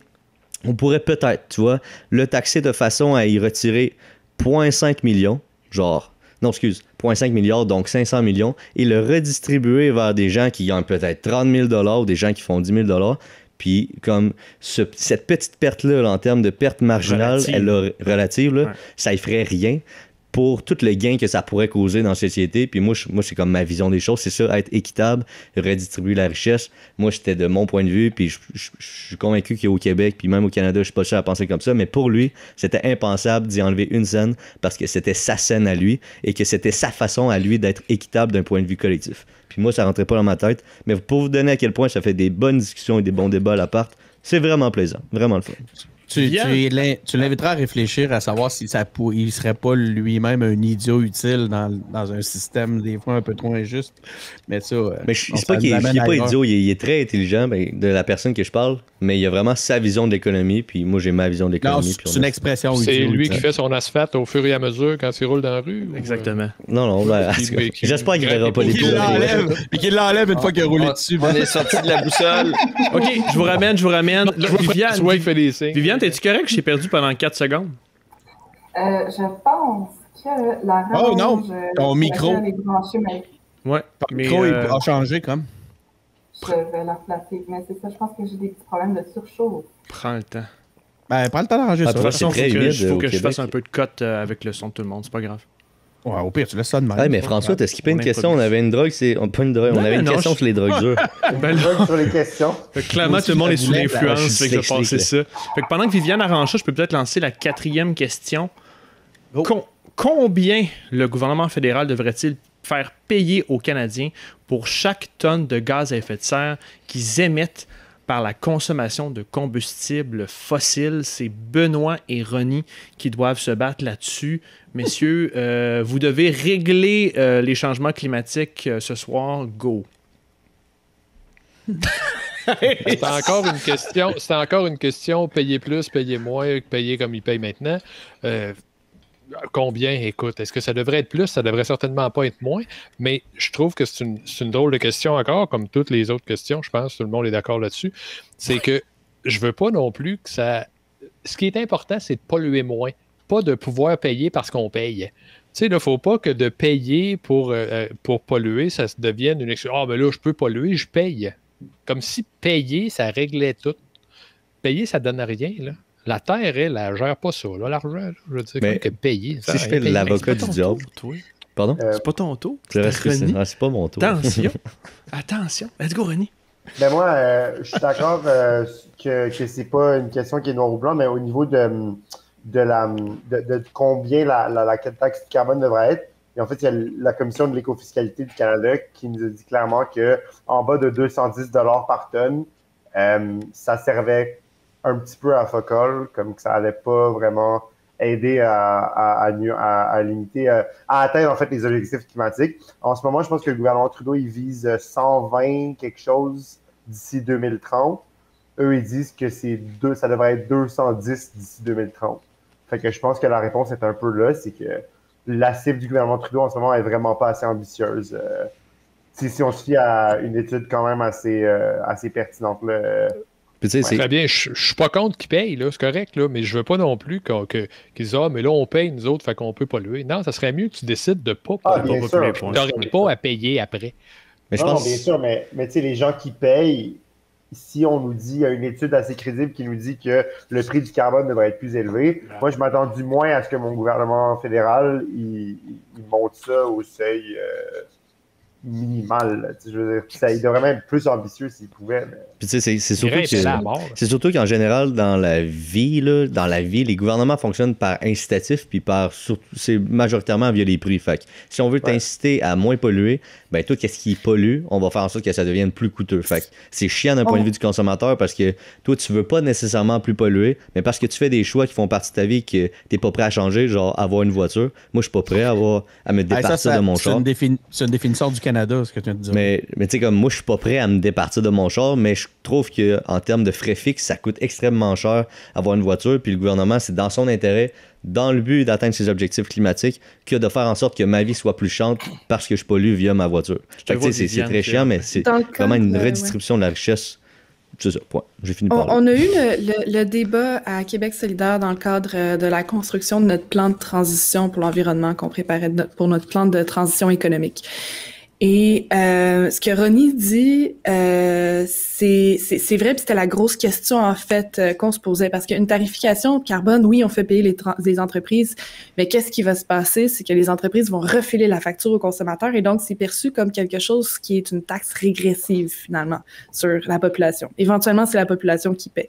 on pourrait peut-être, tu vois, le taxer de façon à y retirer 0,5 millions, genre, non, excuse, 0,5 milliards, donc 500 millions, et le redistribuer vers des gens qui gagnent peut-être 30 000 ou des gens qui font 10 000 puis comme cette petite perte-là, là, en termes de perte marginale, relative, là, ça y ferait rien pour tout le gain que ça pourrait causer dans la société. Puis moi, c'est comme ma vision des choses, c'est ça, être équitable, redistribuer la richesse. Moi, c'était de mon point de vue, puis je suis convaincu qu'au Québec, puis même au Canada, je suis pas sûr à penser comme ça, mais pour lui, c'était impensable d'y enlever une scène parce que c'était sa scène à lui et que c'était sa façon à lui d'être équitable d'un point de vue collectif. Puis moi, ça rentrait pas dans ma tête, mais pour vous donner à quel point ça fait des bonnes discussions et des bons débats à l'appart, c'est vraiment plaisant, vraiment le fun. Tu l'inviteras à réfléchir à savoir si il serait pas lui-même un idiot utile dans un système des fois un peu trop injuste. Mais ça. Mais je sais pas qu'il est pas idiot, il est très intelligent de la personne que je parle, mais il a vraiment sa vision de l'économie, puis moi j'ai ma vision de l'économie. Non, c'est une expression. C'est lui qui fait son asphalte au fur et à mesure quand il roule dans la rue. Exactement. Non, j'espère qu'il verra pas les Puis qu'il l'enlève une fois qu'il a roulé dessus. On est sorti de la boussole. OK, je vous ramène. Viviane, es-tu correct que j'ai perdu pendant 4 secondes? Je pense que la rallonge... Oh non, ton micro. Ouais. Ton micro a changé comme. Je vais la replacer, mais c'est ça, je pense que j'ai des petits problèmes de surchauffe. Prends le temps. Ben, prends le temps d'arranger ça. De toute façon, il faut que je Québec. fasse un peu de cote avec le son de tout le monde, c'est pas grave. Ouais, au pire, tu laisses ça de même. Ouais, mais François, t'as skippé une question. On avait une drogue, pas une drogue. On avait une question sur les drogues dures. Une drogue sur les questions. Clairement, tout le monde est sous l'influence, fait que je vais passer ça. Fait que pendant que Viviane arrange ça, je peux peut-être lancer la 4e question. Combien le gouvernement fédéral devrait-il faire payer aux Canadiens pour chaque tonne de gaz à effet de serre qu'ils émettent par la consommation de combustibles fossiles? C'est Benoît et Ronnie qui doivent se battre là-dessus. Messieurs, vous devez régler les changements climatiques ce soir. Go! C'est encore une question, payer plus, payer moins, payer comme ils payent maintenant. Combien? Écoute, est-ce que ça devrait être plus? Ça devrait certainement pas être moins, mais je trouve que c'est une drôle de question encore, comme toutes les autres questions, je pense que tout le monde est d'accord là-dessus. C'est que je veux pas non plus que ça... Ce qui est important, c'est de polluer moins, pas de pouvoir payer parce qu'on paye. Tu sais, il ne faut pas que de payer pour polluer, ça se devienne une excuse. Ah, mais là, je peux polluer, je paye. Comme si payer, ça réglait tout. Payer, ça donne rien, là. La Terre, elle gère pas ça, là, l'argent. Là. Je veux dire, mais que payer. Si je fais l'avocat du diable. Pardon? C'est pas ton tour. C'est pas mon tour. Attention. Let's go, Ronnie. Ben moi, je suis d'accord que c'est pas une question qui est noir ou blanc, mais au niveau de combien la taxe du carbone devrait être. Et en fait, il y a la Commission de l'écofiscalité du Canada qui nous a dit clairement qu'en bas de 210 $ par tonne, ça servait un petit peu à focal, comme que ça n'allait pas vraiment aider à limiter, à atteindre en fait les objectifs climatiques. En ce moment, je pense que le gouvernement Trudeau, il vise 120 quelque chose d'ici 2030. Eux, ils disent que ça devrait être 210 d'ici 2030. Fait que je pense que la réponse est un peu là, c'est que la cible du gouvernement Trudeau en ce moment est vraiment pas assez ambitieuse. Si on se fie à une étude quand même assez pertinente là. Très bien, je suis pas contre qu'ils payent, là, c'est correct, là, mais je veux pas non plus qu'ils disent « Ah, mais là, on paye, nous autres, fait qu'on peut polluer. » Non, ça serait mieux que tu décides de pas polluer. Tu n'aurais pas à payer après. Mais non, bien sûr, mais tu sais, les gens qui payent, si on nous dit, il y a une étude assez crédible qui nous dit que le prix du carbone devrait être plus élevé, moi, je m'attends du moins à ce que mon gouvernement fédéral, il monte ça au seuil minimal. Là. Je veux dire, il devrait même être plus ambitieux s'il pouvait. Mais... Puis tu sais, c'est surtout qu'en général, dans la vie, les gouvernements fonctionnent par incitatif, puis c'est majoritairement via les prix. Fait que si on veut t'inciter à moins polluer, ben toi, qu'est-ce qui pollue, on va faire en sorte que ça devienne plus coûteux. Fait que c'est chiant d'un point de vue du consommateur parce que toi, tu veux pas nécessairement plus polluer, mais parce que tu fais des choix qui font partie de ta vie que t'es pas prêt à changer, genre avoir une voiture. Moi, je suis pas prêt à me départir de mon char. C'est une définition du Canada, ce que tu viens de dire. Mais tu sais, comme moi, je suis pas prêt à me départir de mon char, mais je trouve qu'en termes de frais fixes, ça coûte extrêmement cher avoir une voiture, puis le gouvernement, c'est dans son intérêt, dans le but d'atteindre ses objectifs climatiques, que de faire en sorte que ma vie soit plus chiante parce que je pollue via ma voiture. Fait que, c'est très chiant, mais c'est vraiment une redistribution de la richesse. C'est ça, point. J'ai fini par là. On a eu le débat à Québec solidaire dans le cadre de la construction de notre plan de transition pour l'environnement qu'on préparait pour notre plan de transition économique. Et ce que Ronnie dit, c'est vrai, puis c'était la grosse question en fait qu'on se posait, parce qu'une tarification carbone, oui, on fait payer les entreprises, mais qu'est-ce qui va se passer? C'est que les entreprises vont refiler la facture aux consommateurs, et donc c'est perçu comme quelque chose qui est une taxe régressive finalement sur la population. Éventuellement, c'est la population qui paie.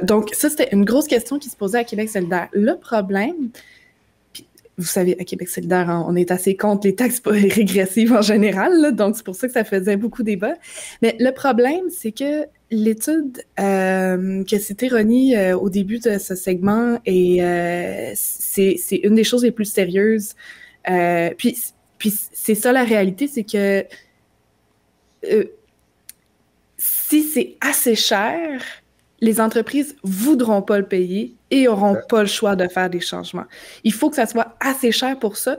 Donc ça, c'était une grosse question qui se posait à Québec solidaire. Le problème, vous savez, à Québec solidaire, on est assez contre les taxes régressives en général, là, donc c'est pour ça que ça faisait beaucoup débat. Mais le problème, c'est que l'étude que citait Ronnie au début de ce segment, et c'est une des choses les plus sérieuses. Puis c'est ça la réalité, c'est que si c'est assez cher, les entreprises voudront pas le payer et auront pas le choix de faire des changements. Il faut que ça soit assez cher pour ça.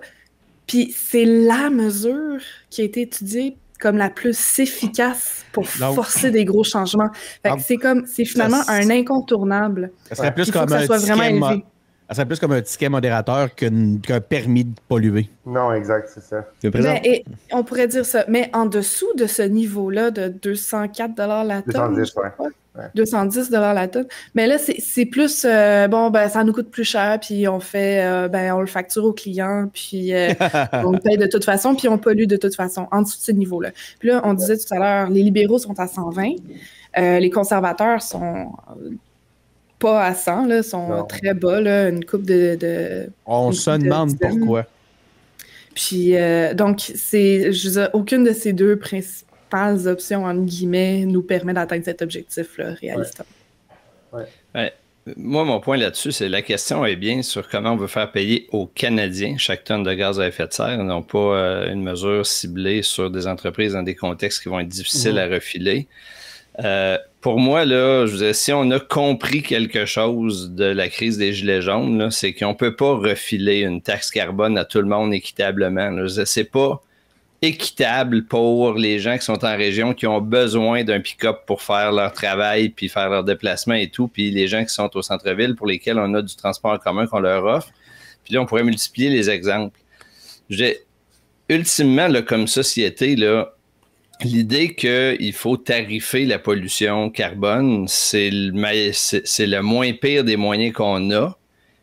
Puis c'est la mesure qui a été étudiée comme la plus efficace pour forcer des gros changements. Fait que c'est finalement un incontournable. Ça serait plus comme ça serait plus comme un ticket modérateur qu'un permis de polluer. Non, exact, c'est ça. Et on pourrait dire ça. Mais en dessous de ce niveau-là de 204 la tonne, 210, ouais. 210 la tonne. Mais là, c'est plus, ça nous coûte plus cher, puis on fait, on le facture au client, puis on le paye de toute façon, puis on pollue de toute façon, en dessous de ce niveau-là. Puis là, on disait tout à l'heure, les libéraux sont à 120, les conservateurs sont pas à 100, là, sont très bas, là, une coupe de on se demande pourquoi. Puis, donc, je veux dire, aucune de ces deux principales options, entre guillemets, nous permet d'atteindre cet objectif-là, réaliste. Ouais. Moi, mon point là-dessus, c'est la question est bien sur comment on veut faire payer aux Canadiens chaque tonne de gaz à effet de serre, non pas une mesure ciblée sur des entreprises dans des contextes qui vont être difficiles à refiler. Pour moi, là, je veux dire, si on a compris quelque chose de la crise des Gilets jaunes, là, c'est qu'on ne peut pas refiler une taxe carbone à tout le monde équitablement. C'est pas équitable pour les gens qui sont en région, qui ont besoin d'un pick-up pour faire leur travail puis faire leur déplacement et tout, puis les gens qui sont au centre-ville pour lesquels on a du transport en commun qu'on leur offre. Puis là, on pourrait multiplier les exemples. Ultimement, là, comme société, là, l'idée qu'il faut tarifer la pollution carbone, c'est le moins pire des moyens qu'on a,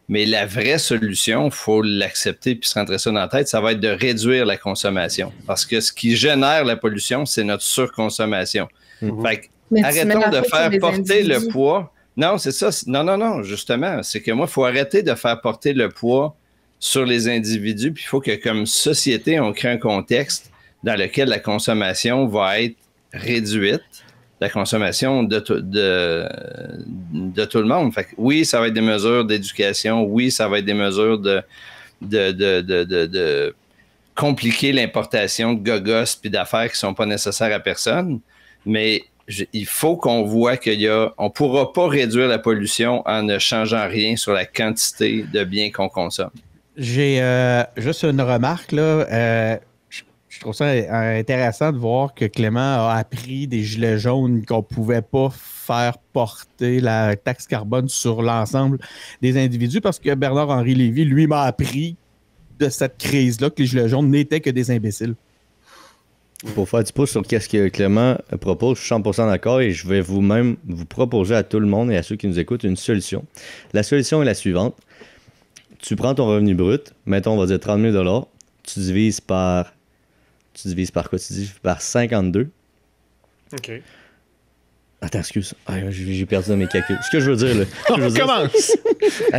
mais la vraie solution, il faut l'accepter puis se rentrer ça dans la tête, ça va être de réduire la consommation. Parce que ce qui génère la pollution, c'est notre surconsommation. Fait que, arrêtons de faire porter le poids. Non, c'est ça. Non, justement. C'est que moi, il faut arrêter de faire porter le poids sur les individus, puis il faut que, comme société, on crée un contexte dans lequel la consommation va être réduite, la consommation de tout le monde. Fait que oui, ça va être des mesures d'éducation, oui, ça va être des mesures de compliquer l'importation de gogos puis d'affaires qui ne sont pas nécessaires à personne, mais il faut qu'on voit qu'on ne pourra pas réduire la pollution en ne changeant rien sur la quantité de biens qu'on consomme. J'ai juste une remarque, là. Je trouve ça intéressant de voir que Clément a appris des Gilets jaunes qu'on ne pouvait pas faire porter la taxe carbone sur l'ensemble des individus parce que Bernard-Henri Lévy, lui, m'a appris de cette crise-là que les Gilets jaunes n'étaient que des imbéciles. Pour faire du pouce sur ce que Clément propose, je suis 100% d'accord et je vais vous proposer à tout le monde et à ceux qui nous écoutent une solution. La solution est la suivante. Tu prends ton revenu brut, mettons, on va dire 30 000 $, tu divises par Tu divises par quoi? Tu divises par 52. OK. Attends, excuse. J'ai perdu dans mes calculs. Ce que je veux dire, là. On recommence!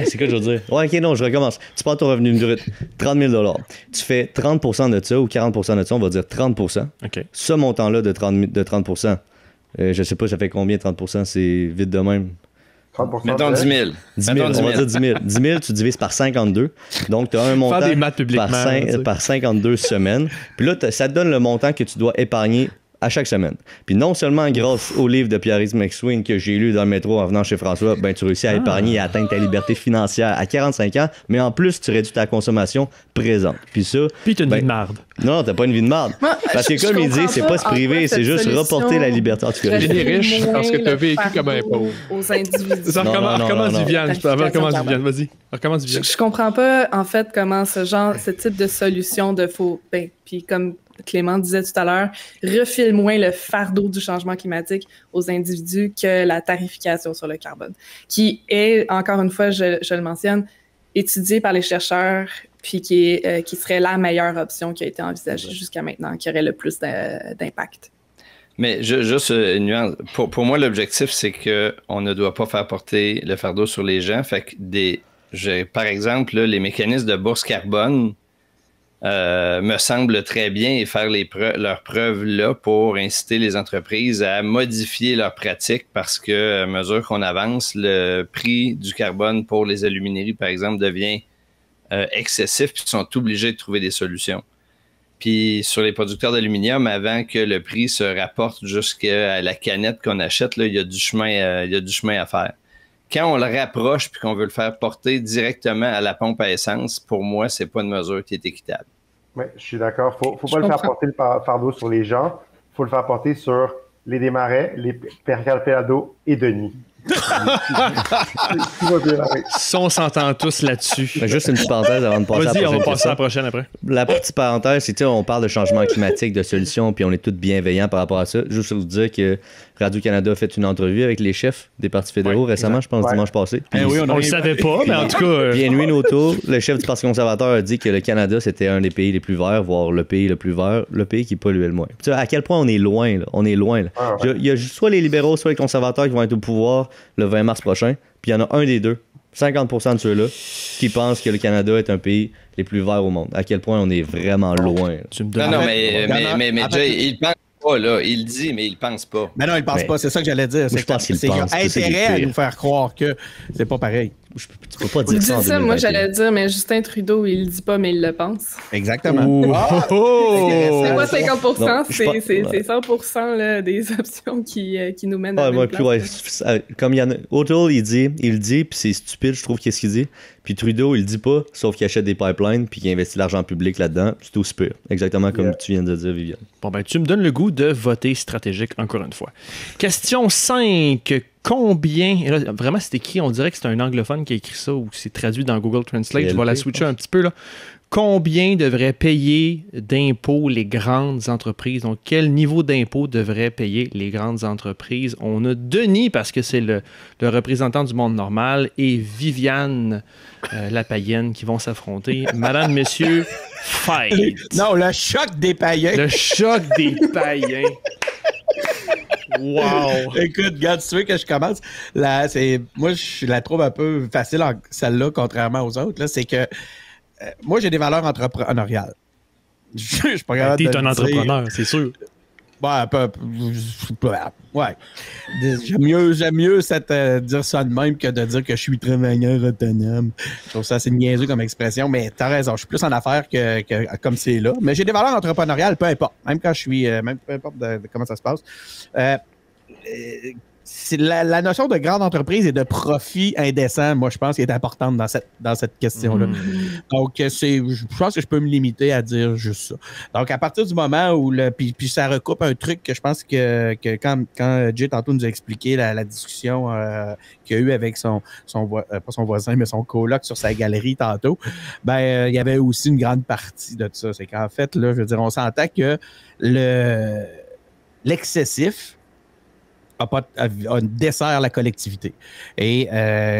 C'est quoi je veux dire? Ouais, ok, non, je recommence. Tu prends ton revenu brut, 30 000 $. Tu fais 30% de ça ou 40% de ça, on va dire 30%. OK. Ce montant-là de 30%, je sais pas, ça fait combien 30%? C'est vite de même. 30%. Mettons 10 000. 10 000, on va dire 10 000. 10 000, tu divises par 52. Donc, tu as un montant des maths par 52 semaines. Puis là, ça te donne le montant que tu dois épargner à chaque semaine. Puis non seulement grâce au livre de Pierre-Yves McSween que j'ai lu dans le métro en venant chez François, ben tu réussis à épargner et à atteindre ta liberté financière à 45 ans, mais en plus, tu réduis ta consommation présente. Puis ça... Puis t'as une vie de marde. Non, t'as pas une vie de marde. Parce que comme il dit, c'est pas se priver, c'est juste reporter la liberté. En tout cas, t'es riche parce que t'as vécu comme un pauvre. Aux individus. Recommence Viviane. Vas-y. Recommence Viviane. Je comprends pas, en fait, comment ce type de solution de faux... puis comme Clément disait tout à l'heure, refile moins le fardeau du changement climatique aux individus que la tarification sur le carbone, qui est, encore une fois, je le mentionne, étudiée par les chercheurs, puis qui serait la meilleure option qui a été envisagée jusqu'à maintenant, qui aurait le plus d'impact. Mais juste une nuance. Pour moi, l'objectif, c'est qu'on ne doit pas faire porter le fardeau sur les gens. Fait que par exemple, là, les mécanismes de bourse carbone me semble très bien et faire leurs preuves là pour inciter les entreprises à modifier leurs pratiques parce que à mesure qu'on avance, le prix du carbone pour les alumineries, par exemple, devient excessif puis ils sont obligés de trouver des solutions. Puis sur les producteurs d'aluminium, avant que le prix se rapporte jusqu'à la canette qu'on achète, là, il y a du chemin à faire. Quand on le rapproche puis qu'on veut le faire porter directement à la pompe à essence, pour moi, c'est pas une mesure qui est équitable. Oui, je suis d'accord. Faut pas le faire porter le fardeau sur les gens. Faut le faire porter sur les Desmarais, les Pierre Péladeau et Denis. Ça, on s'entend tous là-dessus. Juste une petite parenthèse avant de passer à la prochaine. Vas-y, on va passer à la prochaine après. La petite parenthèse, c'est on parle de changement climatique, de solutions, puis on est tous bienveillants par rapport à ça. Juste pour vous dire que Radio-Canada a fait une entrevue avec les chefs des partis fédéraux récemment, je pense, dimanche passé. Puis, on le savait pas, mais en tout cas... Puis Henry Noto, le chef du Parti conservateur, a dit que le Canada, c'était un des pays les plus verts, voire le pays le plus vert, le pays qui polluait le moins. Tu sais, à quel point on est loin, là. On est loin, là. Il y a soit les libéraux, soit les conservateurs qui vont être au pouvoir le 20 mars prochain, puis il y en a un des deux, 50% de ceux-là, qui pensent que le Canada est un pays les plus verts au monde. À quel point on est vraiment loin. Mais Jay, il pense pas, là. Il dit, mais il pense pas. Mais non, il pense pas. C'est ça que j'allais dire. Je pense qu'il pense. Il a intérêt à nous faire croire que c'est pas pareil. Tu peux pas dire ça en 2021. Moi, j'allais dire, mais Justin Trudeau, il le dit pas, mais il le pense. Exactement. C'est pas 50%, c'est 100% là, des options qui nous mènent à la place. Comme il y en a... O'Toole, il le dit, puis c'est stupide, je trouve, qu'est-ce qu'il dit. Puis Trudeau, il le dit pas, sauf qu'il achète des pipelines puis qu'il investit l'argent public là-dedans. C'est aussi pire. Exactement comme tu viens de dire, Viviane. Bon, ben, tu me donnes le goût de voter stratégique encore une fois. Question 5. Combien... Et là, vraiment, c'est écrit, on dirait que c'est un anglophone qui a écrit ça ou c'est traduit dans Google Translate. Je vais la switcher un petit peu, là. Combien devraient payer d'impôts les grandes entreprises? Donc, quel niveau d'impôts devraient payer les grandes entreprises? On a Denis, parce que c'est le représentant du monde normal, et Viviane la païenne qui vont s'affronter. Madame, messieurs, fight! Non, le choc des païens. Le choc des païens. Wow! Écoute, regarde, tu veux que je commence? Moi, je la trouve un peu facile, celle-là, contrairement aux autres. Là, c'est que moi, j'ai des valeurs entrepreneuriales. Je suis pas capable de t'es un entrepreneur, c'est sûr. Ouais. J'aime mieux dire ça de même que de dire que je suis travailleur autonome. Je trouve ça assez niaiseux comme expression, mais t'as raison. Je suis plus en affaires que comme c'est là. Mais j'ai des valeurs entrepreneuriales, peu importe. Même quand je suis... même peu importe de comment ça se passe. C'est la notion de grande entreprise et de profit indécent, moi, je pense, qui est importante dans cette question-là. Donc, je pense que je peux me limiter à dire juste ça. Donc, à partir du moment où puis ça recoupe un truc que je pense que quand Jay tantôt nous a expliqué la discussion qu'il y a eu avec pas son voisin, mais son coloc sur sa galerie tantôt, ben, il y avait aussi une grande partie de ça. C'est qu'en fait, là, je veux dire, on s'entend que l'excessif dessert la collectivité. Et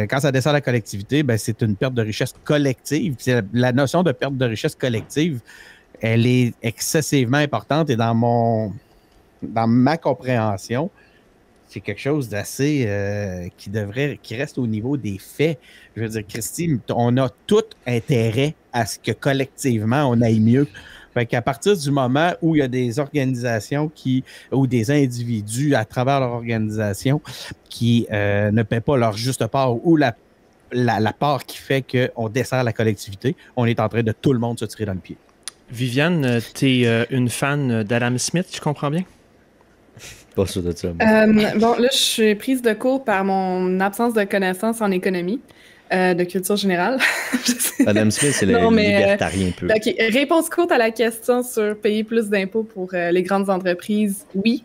quand ça dessert la collectivité, ben, c'est une perte de richesse collective. La notion de perte de richesse collective, elle est excessivement importante et dans ma compréhension, c'est quelque chose d'assez qui reste au niveau des faits. Je veux dire, Christy, on a tout intérêt à ce que collectivement, on aille mieux. Fait qu'à partir du moment où il y a des organisations ou des individus à travers leur organisation qui ne paient pas leur juste part ou la part qui fait qu'on dessert la collectivité, on est en train de tout le monde se tirer dans le pied. Viviane, tu es une fan d'Adam Smith, je comprends bien? Pas sûr de ça. Bon, là, je suis prise de court par mon absence de connaissances en économie, de culture générale. Adam Smith, c'est le libertarien un peu. OK, réponse courte à la question sur payer plus d'impôts pour les grandes entreprises. Oui,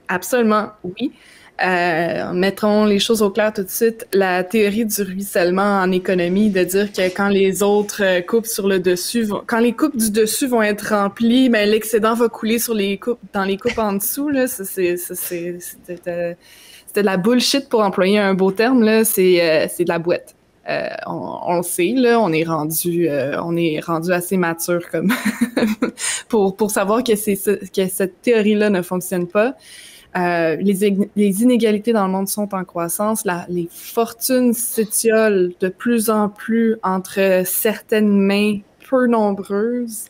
absolument oui. Mettons les choses au clair tout de suite. La théorie du ruissellement en économie, de dire que quand les autres coupes sur le dessus, quand les coupes du dessus vont être remplies, ben l'excédent va couler sur les coupes, dans les coupes en dessous. Là, c'était de la bullshit pour employer un beau terme. Là, c'est de la boîte. On le sait, là, on est rendu assez mature comme pour savoir que cette théorie-là ne fonctionne pas. Les inégalités dans le monde sont en croissance. Les fortunes s'étiolent de plus en plus entre certaines mains peu nombreuses,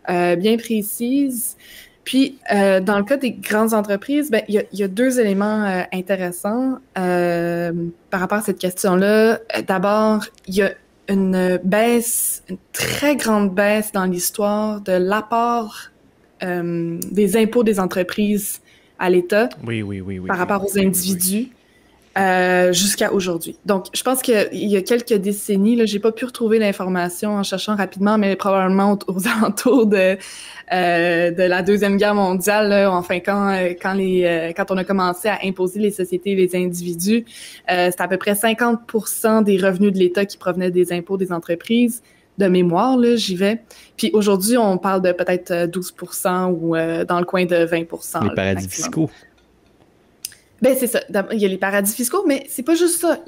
bien précises. Puis, dans le cas des grandes entreprises, ben, il y a deux éléments intéressants par rapport à cette question-là. D'abord, il y a une très grande baisse dans l'histoire de l'apport des impôts des entreprises à l'État par rapport aux individus jusqu'à aujourd'hui. Donc, je pense qu'il y a quelques décennies, là, j'ai pas pu retrouver l'information en cherchant rapidement, mais probablement aux alentours de la Deuxième Guerre mondiale, là, enfin quand on a commencé à imposer les sociétés et les individus, c'était à peu près 50% des revenus de l'État qui provenaient des impôts des entreprises. De mémoire, là, j'y vais. Puis aujourd'hui, on parle de peut-être 12% ou dans le coin de 20%. Les paradis fiscaux. Ben, c'est ça. Il y a les paradis fiscaux, mais c'est pas juste ça.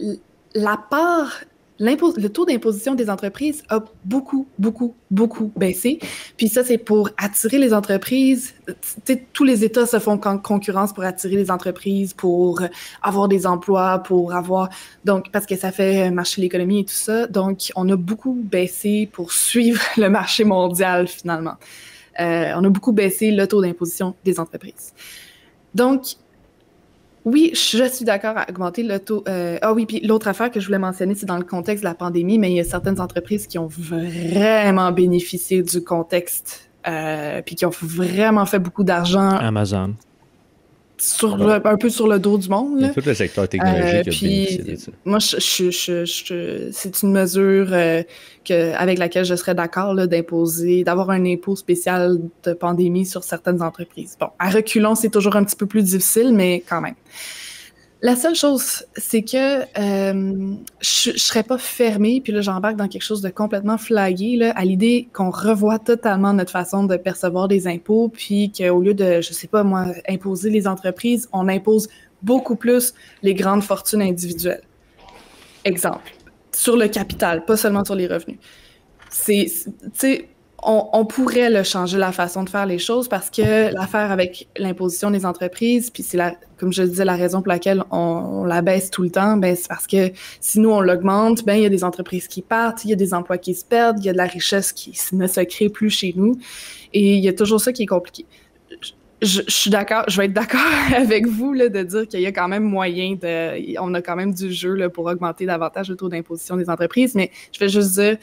Le taux d'imposition des entreprises a beaucoup, beaucoup, beaucoup baissé. Puis ça, c'est pour attirer les entreprises. Tous les États se font concurrence pour attirer les entreprises, pour avoir des emplois, donc, parce que ça fait marcher l'économie et tout ça. Donc, on a beaucoup baissé pour suivre le marché mondial, finalement. On a beaucoup baissé le taux d'imposition des entreprises. Donc, oui, je suis d'accord à augmenter le taux. Puis l'autre affaire que je voulais mentionner, c'est dans le contexte de la pandémie, mais il y a certaines entreprises qui ont vraiment bénéficié du contexte, puis qui ont vraiment fait beaucoup d'argent. Amazon. Un peu sur le dos du monde. Là. Tout le secteur technologique a bénéficié de ça. Moi, c'est une mesure avec laquelle je serais d'accord là, d'avoir un impôt spécial de pandémie sur certaines entreprises. Bon, à reculons, c'est toujours un petit peu plus difficile, mais quand même. La seule chose, c'est que je serais pas fermée, puis là, j'embarque dans quelque chose de complètement flagué, là, à l'idée qu'on revoie totalement notre façon de percevoir des impôts, puis qu'au lieu de, je sais pas moi, imposer les entreprises, on impose beaucoup plus les grandes fortunes individuelles. Exemple, sur le capital, pas seulement sur les revenus. Tu sais, on pourrait le changer la façon de faire les choses parce que l'affaire avec l'imposition des entreprises, puis c'est comme je le disais, la raison pour laquelle on la baisse tout le temps, ben c'est parce que si nous on l'augmente, ben il y a des entreprises qui partent, il y a des emplois qui se perdent, il y a de la richesse qui ne se crée plus chez nous, et il y a toujours ça qui est compliqué. Je suis d'accord, je vais être d'accord avec vous là, de dire qu'il y a quand même moyen on a quand même du jeu là, pour augmenter davantage le taux d'imposition des entreprises, mais je vais juste dire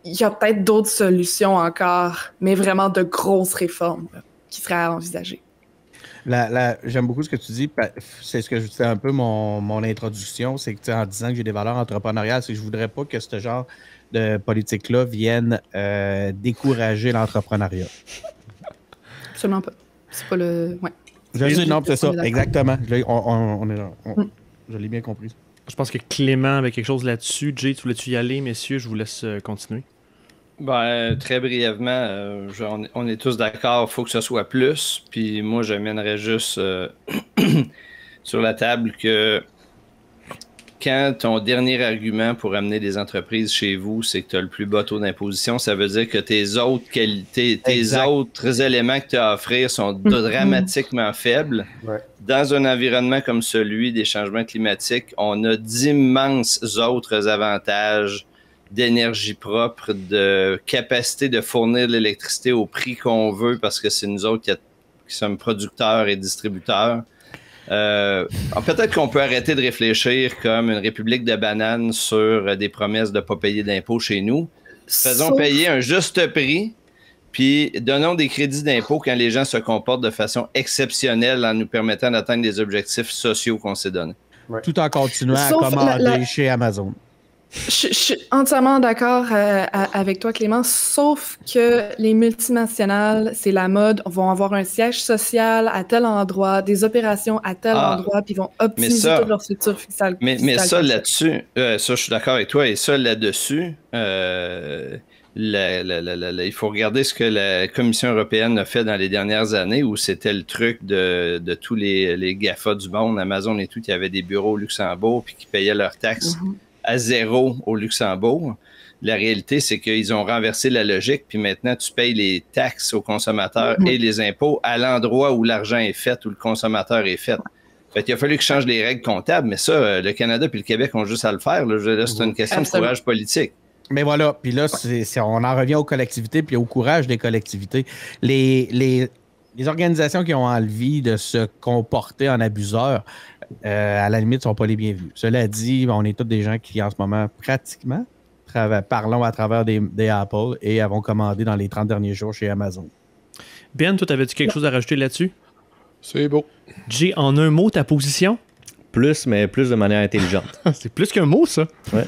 il y a peut-être d'autres solutions encore, mais vraiment de grosses réformes là, qui seraient à envisager. J'aime beaucoup ce que tu dis. C'est ce que je fais un peu mon introduction. C'est que en disant que j'ai des valeurs entrepreneuriales, c'est que je ne voudrais pas que ce genre de politique-là vienne décourager l'entrepreneuriat. Absolument pas. C'est pas le. Ouais. Non, c'est ça, exactement. Je l'ai bien compris. Je pense que Clément avait quelque chose là-dessus. Jay, tu voulais-tu y aller, messieurs? Je vous laisse continuer. Ben, très brièvement, on est tous d'accord, il faut que ce soit plus. Puis moi, je mènerais juste sur la table que quand ton dernier argument pour amener des entreprises chez vous, c'est que tu as le plus bas taux d'imposition, ça veut dire que tes autres qualités, tes autres éléments que tu as à offrir sont dramatiquement faibles. Ouais. Dans un environnement comme celui des changements climatiques, on a d'immenses autres avantages d'énergie propre, de capacité de fournir l'électricité au prix qu'on veut parce que c'est nous autres qui sommes producteurs et distributeurs. Peut-être qu'on peut arrêter de réfléchir comme une république de bananes sur des promesses de ne pas payer d'impôts chez nous. Faisons payer un juste prix, puis donnons des crédits d'impôt quand les gens se comportent de façon exceptionnelle en nous permettant d'atteindre des objectifs sociaux qu'on s'est donnés. Ouais. Tout en continuant à commander chez Amazon. Je suis entièrement d'accord avec toi, Clément, sauf que les multinationales, c'est la mode, vont avoir un siège social à tel endroit, des opérations à tel endroit, puis vont optimiser toute leur structure fiscale. Mais ça, là-dessus, ça, je suis d'accord avec toi, et ça, là-dessus, il faut regarder ce que la Commission européenne a fait dans les dernières années, où c'était le truc de tous les GAFA du monde, Amazon et tout, qui avaient des bureaux au Luxembourg, puis qui payaient leurs taxes à zéro au Luxembourg. La réalité, c'est qu'ils ont renversé la logique, puis maintenant, tu payes les taxes aux consommateurs et les impôts à l'endroit où l'argent est fait, où le consommateur est fait. Fait qu'il a fallu qu'ils changent les règles comptables, mais ça, le Canada puis le Québec ont juste à le faire. Là, c'est une question de courage politique. Mais voilà, puis là, on en revient aux collectivités puis au courage des collectivités. Les organisations qui ont envie de se comporter en abuseurs, à la limite, ne sont pas les bienvenus. Cela dit, on est tous des gens qui, en ce moment, pratiquement, parlons à travers des Apple et avons commandé dans les 30 derniers jours chez Amazon. Ben, toi, avais-tu quelque chose à rajouter là-dessus? C'est beau. Jay, en un mot, ta position? Plus, mais plus de manière intelligente. C'est plus qu'un mot, ça. Ouais.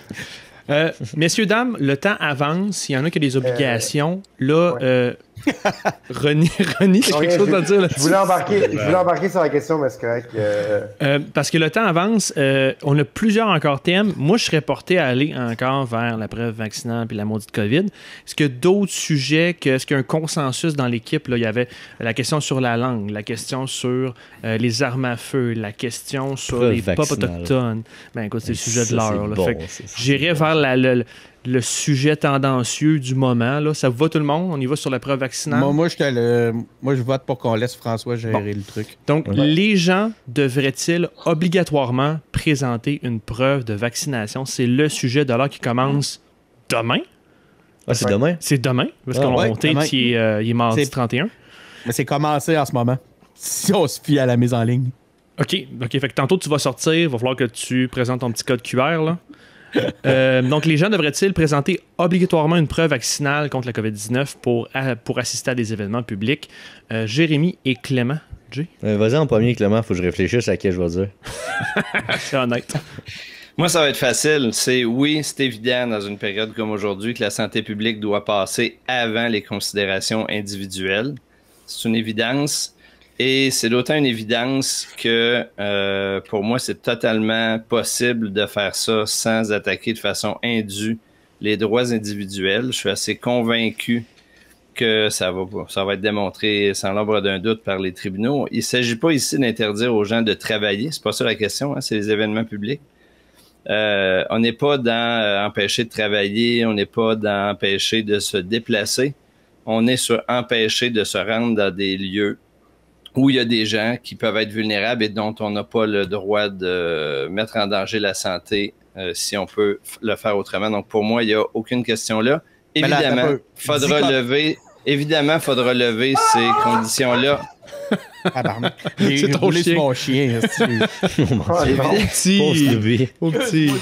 Messieurs, dames, le temps avance. Il y en a qui ont des obligations. Là, René, t'as quelque chose à dire là-dessus? Je voulais embarquer sur la question, mais c'est correct. Parce que le temps avance. On a plusieurs encore thèmes. Moi, je serais porté à aller encore vers la preuve vaccinale puis la maudite COVID. Est-ce qu'il y a d'autres sujets? Est-ce qu'il y a un consensus dans l'équipe? Là, il y avait la question sur la langue, la question sur les armes à feu, la question sur preuve les pop vaccinale. autochtones. Ben écoute, c'est le sujet de l'heure. Bon, j'irais vers le sujet tendancieux du moment. Là. Ça vous va tout le monde? On y va sur la preuve vaccinale? Moi, je vote pour qu'on laisse François gérer le truc. Donc, les gens devraient-ils obligatoirement présenter une preuve de vaccination? C'est le sujet de l'heure qui commence demain. Ah, c'est demain? C'est demain, parce qu'on ouais, il est mardi 31. Mais c'est commencé en ce moment, si on se fie à la mise en ligne. OK. Fait que tantôt, tu vas sortir. Il va falloir que tu présentes ton petit code QR, là. Donc, les gens devraient-ils présenter obligatoirement une preuve vaccinale contre la COVID-19 pour assister à des événements publics? Jérémy et Clément. Jay? Vas-y en premier, Clément, faut que je réfléchisse à qui je vais dire. C'est honnête. Moi, ça va être facile. C'est évident dans une période comme aujourd'hui que la santé publique doit passer avant les considérations individuelles. C'est une évidence. Et c'est d'autant une évidence que pour moi, c'est totalement possible de faire ça sans attaquer de façon indue les droits individuels. Je suis assez convaincu que ça va être démontré sans l'ombre d'un doute par les tribunaux. Il ne s'agit pas ici d'interdire aux gens de travailler. C'est pas ça la question, hein, c'est les événements publics. On n'est pas dans empêcher de travailler, on n'est pas dans empêcher de se déplacer. On est sur empêcher de se rendre dans des lieux où il y a des gens qui peuvent être vulnérables et dont on n'a pas le droit de mettre en danger la santé si on peut le faire autrement. Donc, pour moi, il n'y a aucune question là. Évidemment, il faudra lever ces conditions-là. Ah, pardon. C'est ton chien. Mon chien.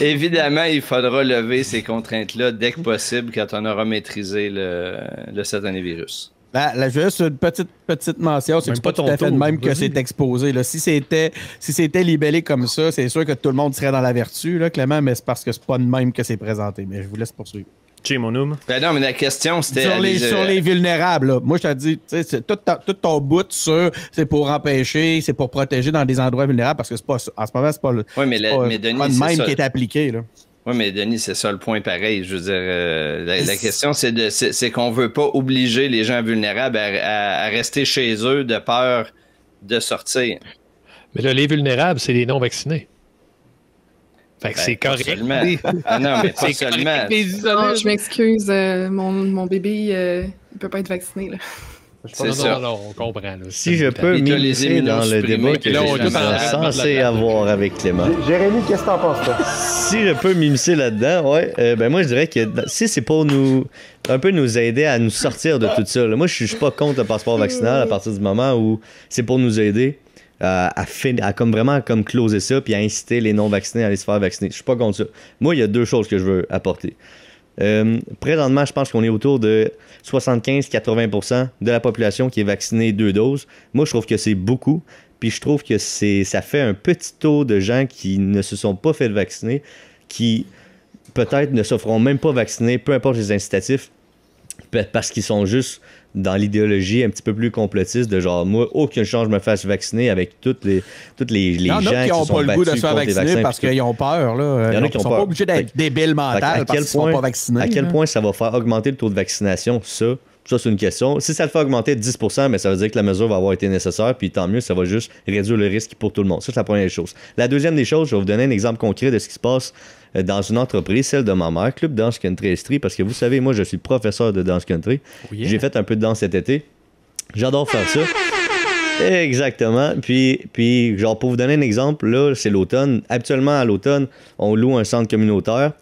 Évidemment, il faudra lever ces contraintes-là dès que possible quand on aura maîtrisé le satanévirus. Là, juste une petite mention, c'est pas tout à fait de même que c'est exposé. Là. Si c'était libellé comme ça, c'est sûr que tout le monde serait dans la vertu, là, Clément, mais c'est parce que c'est pas de même que c'est présenté. Mais je vous laisse poursuivre. Ben non, mais la question, c'était... Sur les vulnérables, là. Moi, je te dis, tout ton bout sur c'est pour empêcher, c'est pour protéger dans des endroits vulnérables, parce que c'est pas en ce moment, c'est pas le Denis, même qui est appliqué. Là. Oui, mais Denis, c'est ça le point pareil. Je veux dire, la question, c'est qu'on veut pas obliger les gens vulnérables à rester chez eux de peur de sortir. Mais là, les vulnérables, c'est les non-vaccinés. Fait que c'est correct. Seulement. Ah non, mais pas seulement. Non, je m'excuse, mon bébé, il peut pas être vacciné, là. Non, on comprend. Là. Si je peux m'immiscer dans le débat que je suis censé avoir avec Clément. Jérémy, qu'est-ce que t'en penses, toi? Si je peux m'immiscer là-dedans, ouais, ben moi je dirais que si c'est pour nous un peu nous aider à nous sortir de tout ça, là. Moi je suis pas contre le passeport vaccinal à partir du moment où c'est pour nous aider à comme vraiment comme closer ça puis à inciter les non-vaccinés à aller se faire vacciner. Je suis pas contre ça. Moi, il y a deux choses que je veux apporter. Présentement, je pense qu'on est autour de 75-80% de la population qui est vaccinée 2 doses. Moi, je trouve que c'est beaucoup. Puis je trouve que ça fait un petit taux de gens qui ne se sont pas fait vacciner, qui peut-être ne se feront même pas vacciner, peu importe les incitatifs, parce qu'ils sont juste dans l'idéologie un petit peu plus complotiste de genre, moi, aucune chance je me fasse vacciner avec toutes les gens qui n'ont sont pas le goût de se faire contre les vacciner vaccins, parce qu'ils ont peur. Là. Il y en a qui sont pas obligés d'être débiles mentales parce qu'ils ne sont pas vaccinés. À quel point ça va faire augmenter le taux de vaccination, ça, c'est une question. Si ça le fait augmenter de 10%, mais ça veut dire que la mesure va avoir été nécessaire, puis tant mieux, ça va juste réduire le risque pour tout le monde. Ça, c'est la première chose. La deuxième des choses, je vais vous donner un exemple concret de ce qui se passe dans une entreprise, celle de ma mère, Club Dance Country Estrie, parce que vous savez, moi, je suis professeur de danse country. Oh yeah. J'ai fait un peu de danse cet été. J'adore faire ça. Exactement. Puis, genre, pour vous donner un exemple, là, c'est l'automne. Habituellement, à l'automne, on loue un centre communautaire.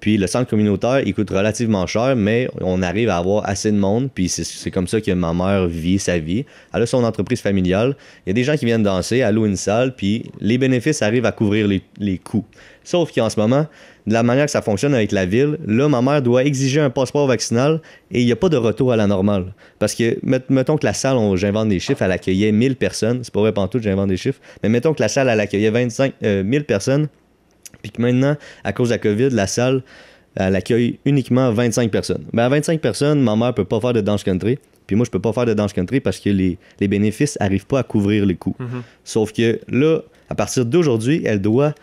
Puis le centre communautaire, il coûte relativement cher, mais on arrive à avoir assez de monde. Puis c'est comme ça que ma mère vit sa vie. Elle a son entreprise familiale. Il y a des gens qui viennent danser, elle loue une salle, puis les bénéfices arrivent à couvrir les coûts. Sauf qu'en ce moment, de la manière que ça fonctionne avec la ville, là, ma mère doit exiger un passeport vaccinal et il n'y a pas de retour à la normale. Parce que, mettons que la salle, j'invente des chiffres, elle accueillait 1000 personnes. C'est pas vrai pantoute, j'invente des chiffres. Mais mettons que la salle, elle accueillait 1000 personnes. Puis que maintenant, à cause de la COVID, la salle, elle accueille uniquement 25 personnes. Ben à 25 personnes, ma mère peut pas faire de danse country. Puis moi, je peux pas faire de danse country parce que les bénéfices n'arrivent pas à couvrir les coûts. Mm-hmm. Sauf que là, à partir d'aujourd'hui, elle doit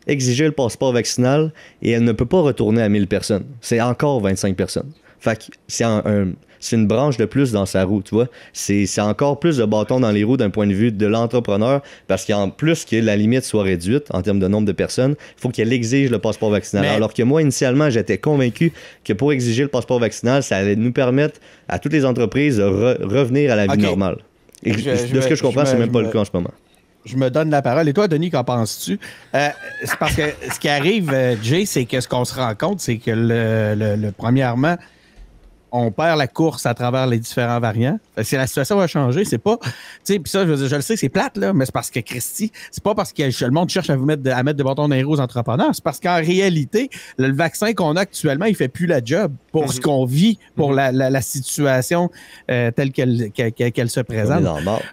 exiger le passeport vaccinal et elle ne peut pas retourner à 1000 personnes. C'est encore 25 personnes. Fait que c'est une branche de plus dans sa roue, tu vois. C'est encore plus de bâtons dans les roues d'un point de vue de l'entrepreneur parce qu'en plus que la limite soit réduite en termes de nombre de personnes, il faut qu'elle exige le passeport vaccinal. Alors que moi, initialement, j'étais convaincu que pour exiger le passeport vaccinal, ça allait nous permettre à toutes les entreprises de revenir à la vie normale. Et de ce que je comprends, c'est même pas le cas en ce moment. Je me donne la parole. Et toi, Denis, qu'en penses-tu? C'est parce que ce qui arrive, Jay, c'est que ce qu'on se rend compte, c'est que premièrement, on perd la course à travers les différents variants. Si la situation va changer, c'est pas... Tu sais, puis ça, je le sais, c'est plate, là, mais c'est parce que, Christy, c'est pas parce que le monde cherche à mettre des bâtons dans les roues aux entrepreneurs, c'est parce qu'en réalité, le vaccin qu'on a actuellement, il fait plus la job pour ce qu'on vit, pour la situation telle qu'elle se présente.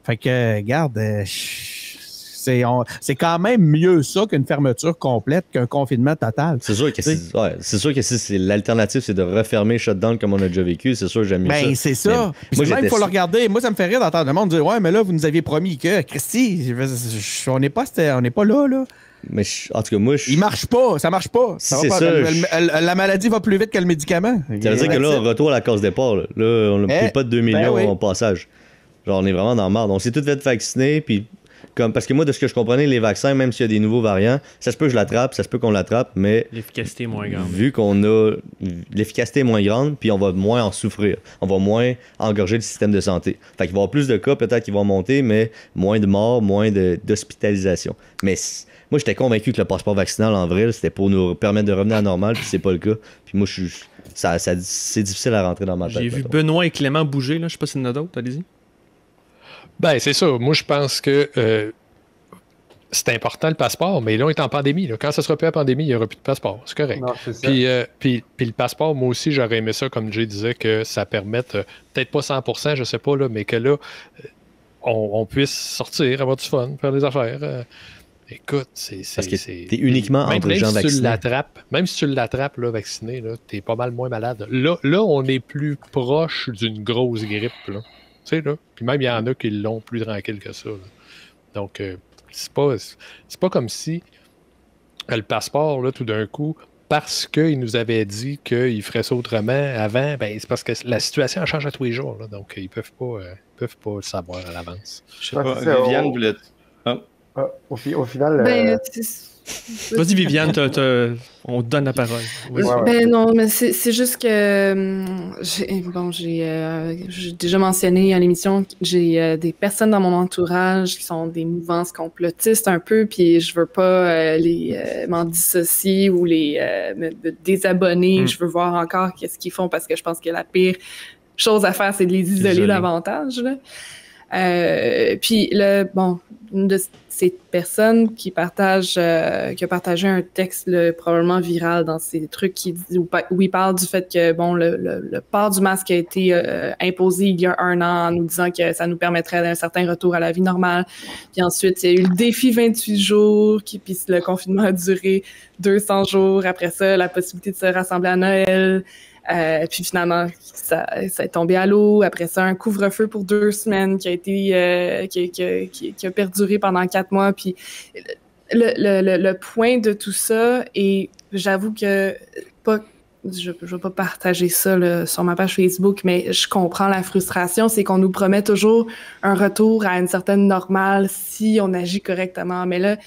Fait que, regarde... C'est quand même mieux ça qu'une fermeture complète, qu'un confinement total. C'est sûr que si l'alternative, c'est de refermer shutdown comme on a déjà vécu, c'est sûr que j'aime mieux ça. Ben, c'est ça. Moi, il faut le regarder. Moi, ça me fait rire d'entendre le monde dire « Ouais, mais là, vous nous aviez promis que... » Christy, on n'est pas là. Mais en tout cas, moi, il marche pas, ça marche pas. La maladie va plus vite que le médicament. Ça veut dire que là, retour à la case départ. Là, on n'a pris pas de 2 millions en passage. Genre, on est vraiment dans le marde. On s'est tous fait vacciner, puis... parce que moi, de ce que je comprenais, les vaccins, même s'il y a des nouveaux variants, ça se peut que je l'attrape, ça se peut qu'on l'attrape, mais... L'efficacité est moins grande. Vu qu'on a... L'efficacité est moins grande, puis on va moins en souffrir. On va moins engorger le système de santé. Fait qu'il va y avoir plus de cas, peut-être qu'ils vont monter, mais moins de morts, moins d'hospitalisation. Mais moi, j'étais convaincu que le passeport vaccinal, en vrai, c'était pour nous permettre de revenir à la normale, puis c'est pas le cas. Puis moi, c'est difficile à rentrer dans ma tête. J'ai vu Benoît et Clément bouger, là. Je sais pas s'il y en a d'autres, allez-y. Ben, c'est ça. Moi, je pense que c'est important le passeport, mais là, on est en pandémie. Là. Quand ça sera plus la pandémie, il n'y aura plus de passeport. C'est correct. Non, c'est ça. Puis le passeport, moi aussi, j'aurais aimé ça, comme Jay disait, que ça permette, peut-être pas 100%, je sais pas, là, mais que là, on puisse sortir, avoir du fun, faire des affaires. Écoute, parce que t'es uniquement entre les gens vaccinés. Même si tu l'attrapes, là, vacciné, là, t'es pas mal moins malade. Là, on est plus proche d'une grosse grippe, là. Tu sais, là. Puis même, il y en a qui l'ont plus tranquille que ça. Là. Donc, c'est pas comme si le passeport, là, tout d'un coup, parce qu'il nous avait dit qu'il ferait ça autrement avant, ben, c'est parce que la situation change à tous les jours. Là, donc, ils peuvent pas le savoir à l'avance. Je sais pas, Viviane voulait... Au final... Vas-y, Viviane, on te donne la parole. Oui. Ben non, mais c'est juste que j'ai déjà mentionné à l'émission, j'ai des personnes dans mon entourage qui sont des mouvances complotistes un peu, puis je veux pas m'en dissocier ou me désabonner. Je veux voir encore qu'est-ce qu'ils font parce que je pense que la pire chose à faire, c'est de les isoler davantage, là. Puis une de ces personnes qui a partagé un texte probablement viral dans ces trucs où il parle du fait que le port du masque a été imposé il y a 1 an en nous disant que ça nous permettrait d'un certain retour à la vie normale. Puis ensuite, il y a eu le défi 28 jours, puis le confinement a duré 200 jours. Après ça, la possibilité de se rassembler à Noël. Puis finalement, ça est tombé à l'eau. Après ça, un couvre-feu pour 2 semaines qui a été qui a perduré pendant 4 mois. Puis le point de tout ça, et j'avoue que je vais pas partager ça là, sur ma page Facebook, mais je comprends la frustration, c'est qu'on nous promet toujours un retour à une certaine normale si on agit correctement. Mais là,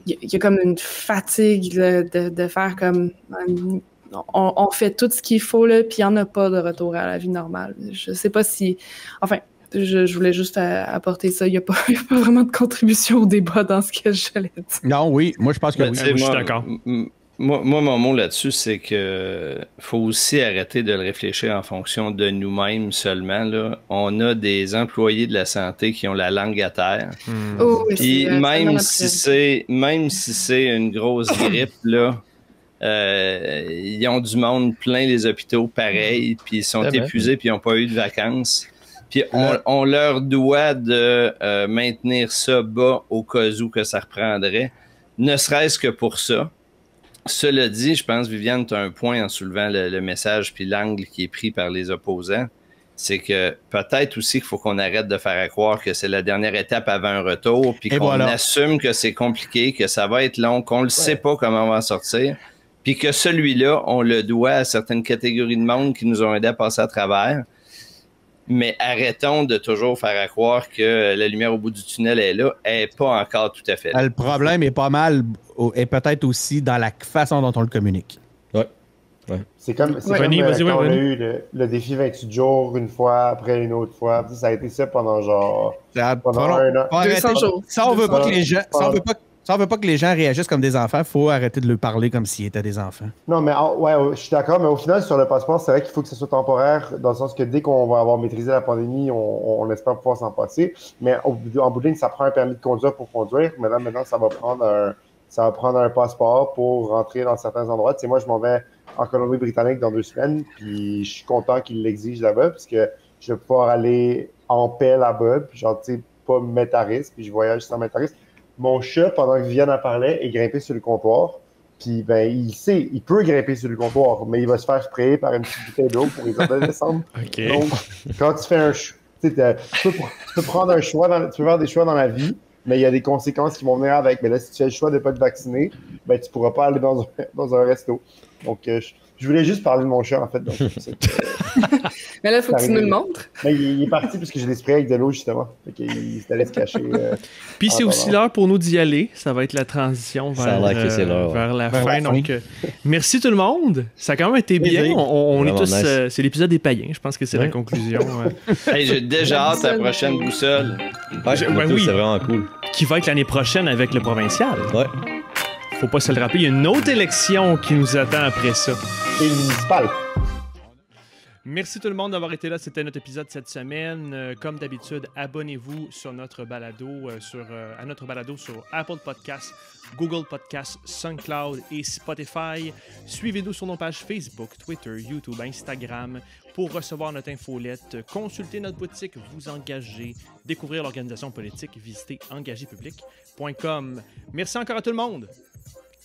il y a comme une fatigue là, de faire comme... On fait tout ce qu'il faut, là, puis il n'y en a pas de retour à la vie normale. Je sais pas si... Enfin, je voulais juste apporter ça. Il n'y a pas vraiment de contribution au débat dans ce que j'allais dire. Non, oui. Moi, je pense que oui. Je suis d'accord. Moi, mon mot là-dessus, c'est que faut aussi arrêter de le réfléchir en fonction de nous-mêmes seulement. Là. On a des employés de la santé qui ont la langue à terre. Oh, puis même si c'est une grosse grippe, là, ils ont du monde plein les hôpitaux pareil, puis ils sont épuisés, puis ils n'ont pas eu de vacances. Puis on leur doit de maintenir ça bas au cas où que ça reprendrait, ne serait-ce que pour ça. Cela dit, je pense, Viviane, tu as un point en soulevant le message puis l'angle qui est pris par les opposants. C'est que peut-être aussi qu'il faut qu'on arrête de faire croire que c'est la dernière étape avant un retour, puis qu'on assume que c'est compliqué, que ça va être long, qu'on ne sait pas comment on va en sortir, puis que celui-là, on le doit à certaines catégories de monde qui nous ont aidés à passer à travers. Mais arrêtons de toujours faire croire que la lumière au bout du tunnel est là, elle n'est pas encore tout à fait là. Le problème est pas mal, et peut-être aussi dans la façon dont on le communique. Ouais. C'est comme quand on a eu le défi 28 jours une fois, après une autre fois. Ça a été ça pendant genre... pendant 1 an. 200 jours. Ça, on veut pas que les gens... Si on veut pas que les gens réagissent comme des enfants, il faut arrêter de leur parler comme s'ils étaient des enfants. Non, mais je suis d'accord, mais au final, sur le passeport, c'est vrai qu'il faut que ce soit temporaire, dans le sens que dès qu'on va avoir maîtrisé la pandémie, on espère pouvoir s'en passer. Mais en bout de ligne, ça prend un permis de conduire pour conduire. Maintenant, ça va prendre un passeport pour rentrer dans certains endroits. Tu sais, moi, je m'en vais en Colombie-Britannique dans 2 semaines, puis je suis content qu'ils l'exigent là-bas, puisque je vais pouvoir aller en paix là-bas, puis genre, tu sais, pas me mettre à risque, puis je voyage sans mettre à risque. Mon chat, pendant que Viviane en parlait, est grimpé sur le comptoir. Puis, ben, il peut grimper sur le comptoir, mais il va se faire sprayer par une petite bouteille d'eau pour les empêcher de descendre. Okay. Donc, quand tu fais tu peux prendre un choix, tu peux faire des choix dans la vie, mais il y a des conséquences qui vont venir avec. Mais là, si tu fais le choix de ne pas te vacciner, ben, tu ne pourras pas aller dans un resto. Donc, je voulais juste parler de mon chat, en fait. Donc, mais là, il faut que tu nous le montres. Mais il est parti parce que je l'ai sprayé avec de l'eau, justement. Il s'est allé se cacher. Puis c'est aussi l'heure pour nous d'y aller. Ça va être la transition vers la fin. Donc, merci tout le monde. Ça a quand même été bien. On est tous... c'est l'épisode des païens. Je pense que c'est la conclusion. Hey, j'ai déjà hâte à la prochaine boussole. Oui, c'est vraiment cool. Qui va être l'année prochaine avec le provincial. Ouais. Faut pas se le rappeler. Il y a une autre élection qui nous attend après ça. Et municipal. Merci tout le monde d'avoir été là. C'était notre épisode cette semaine. Comme d'habitude, abonnez-vous sur notre balado, à notre balado sur Apple Podcasts, Google Podcasts, SoundCloud et Spotify. Suivez-nous sur nos pages Facebook, Twitter, YouTube, Instagram pour recevoir notre infolette, consulter notre boutique, vous engager, découvrir l'organisation politique, visiter engagépublic.com. Merci encore à tout le monde.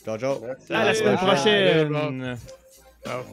Ciao, ciao. À la semaine prochaine. Ciao.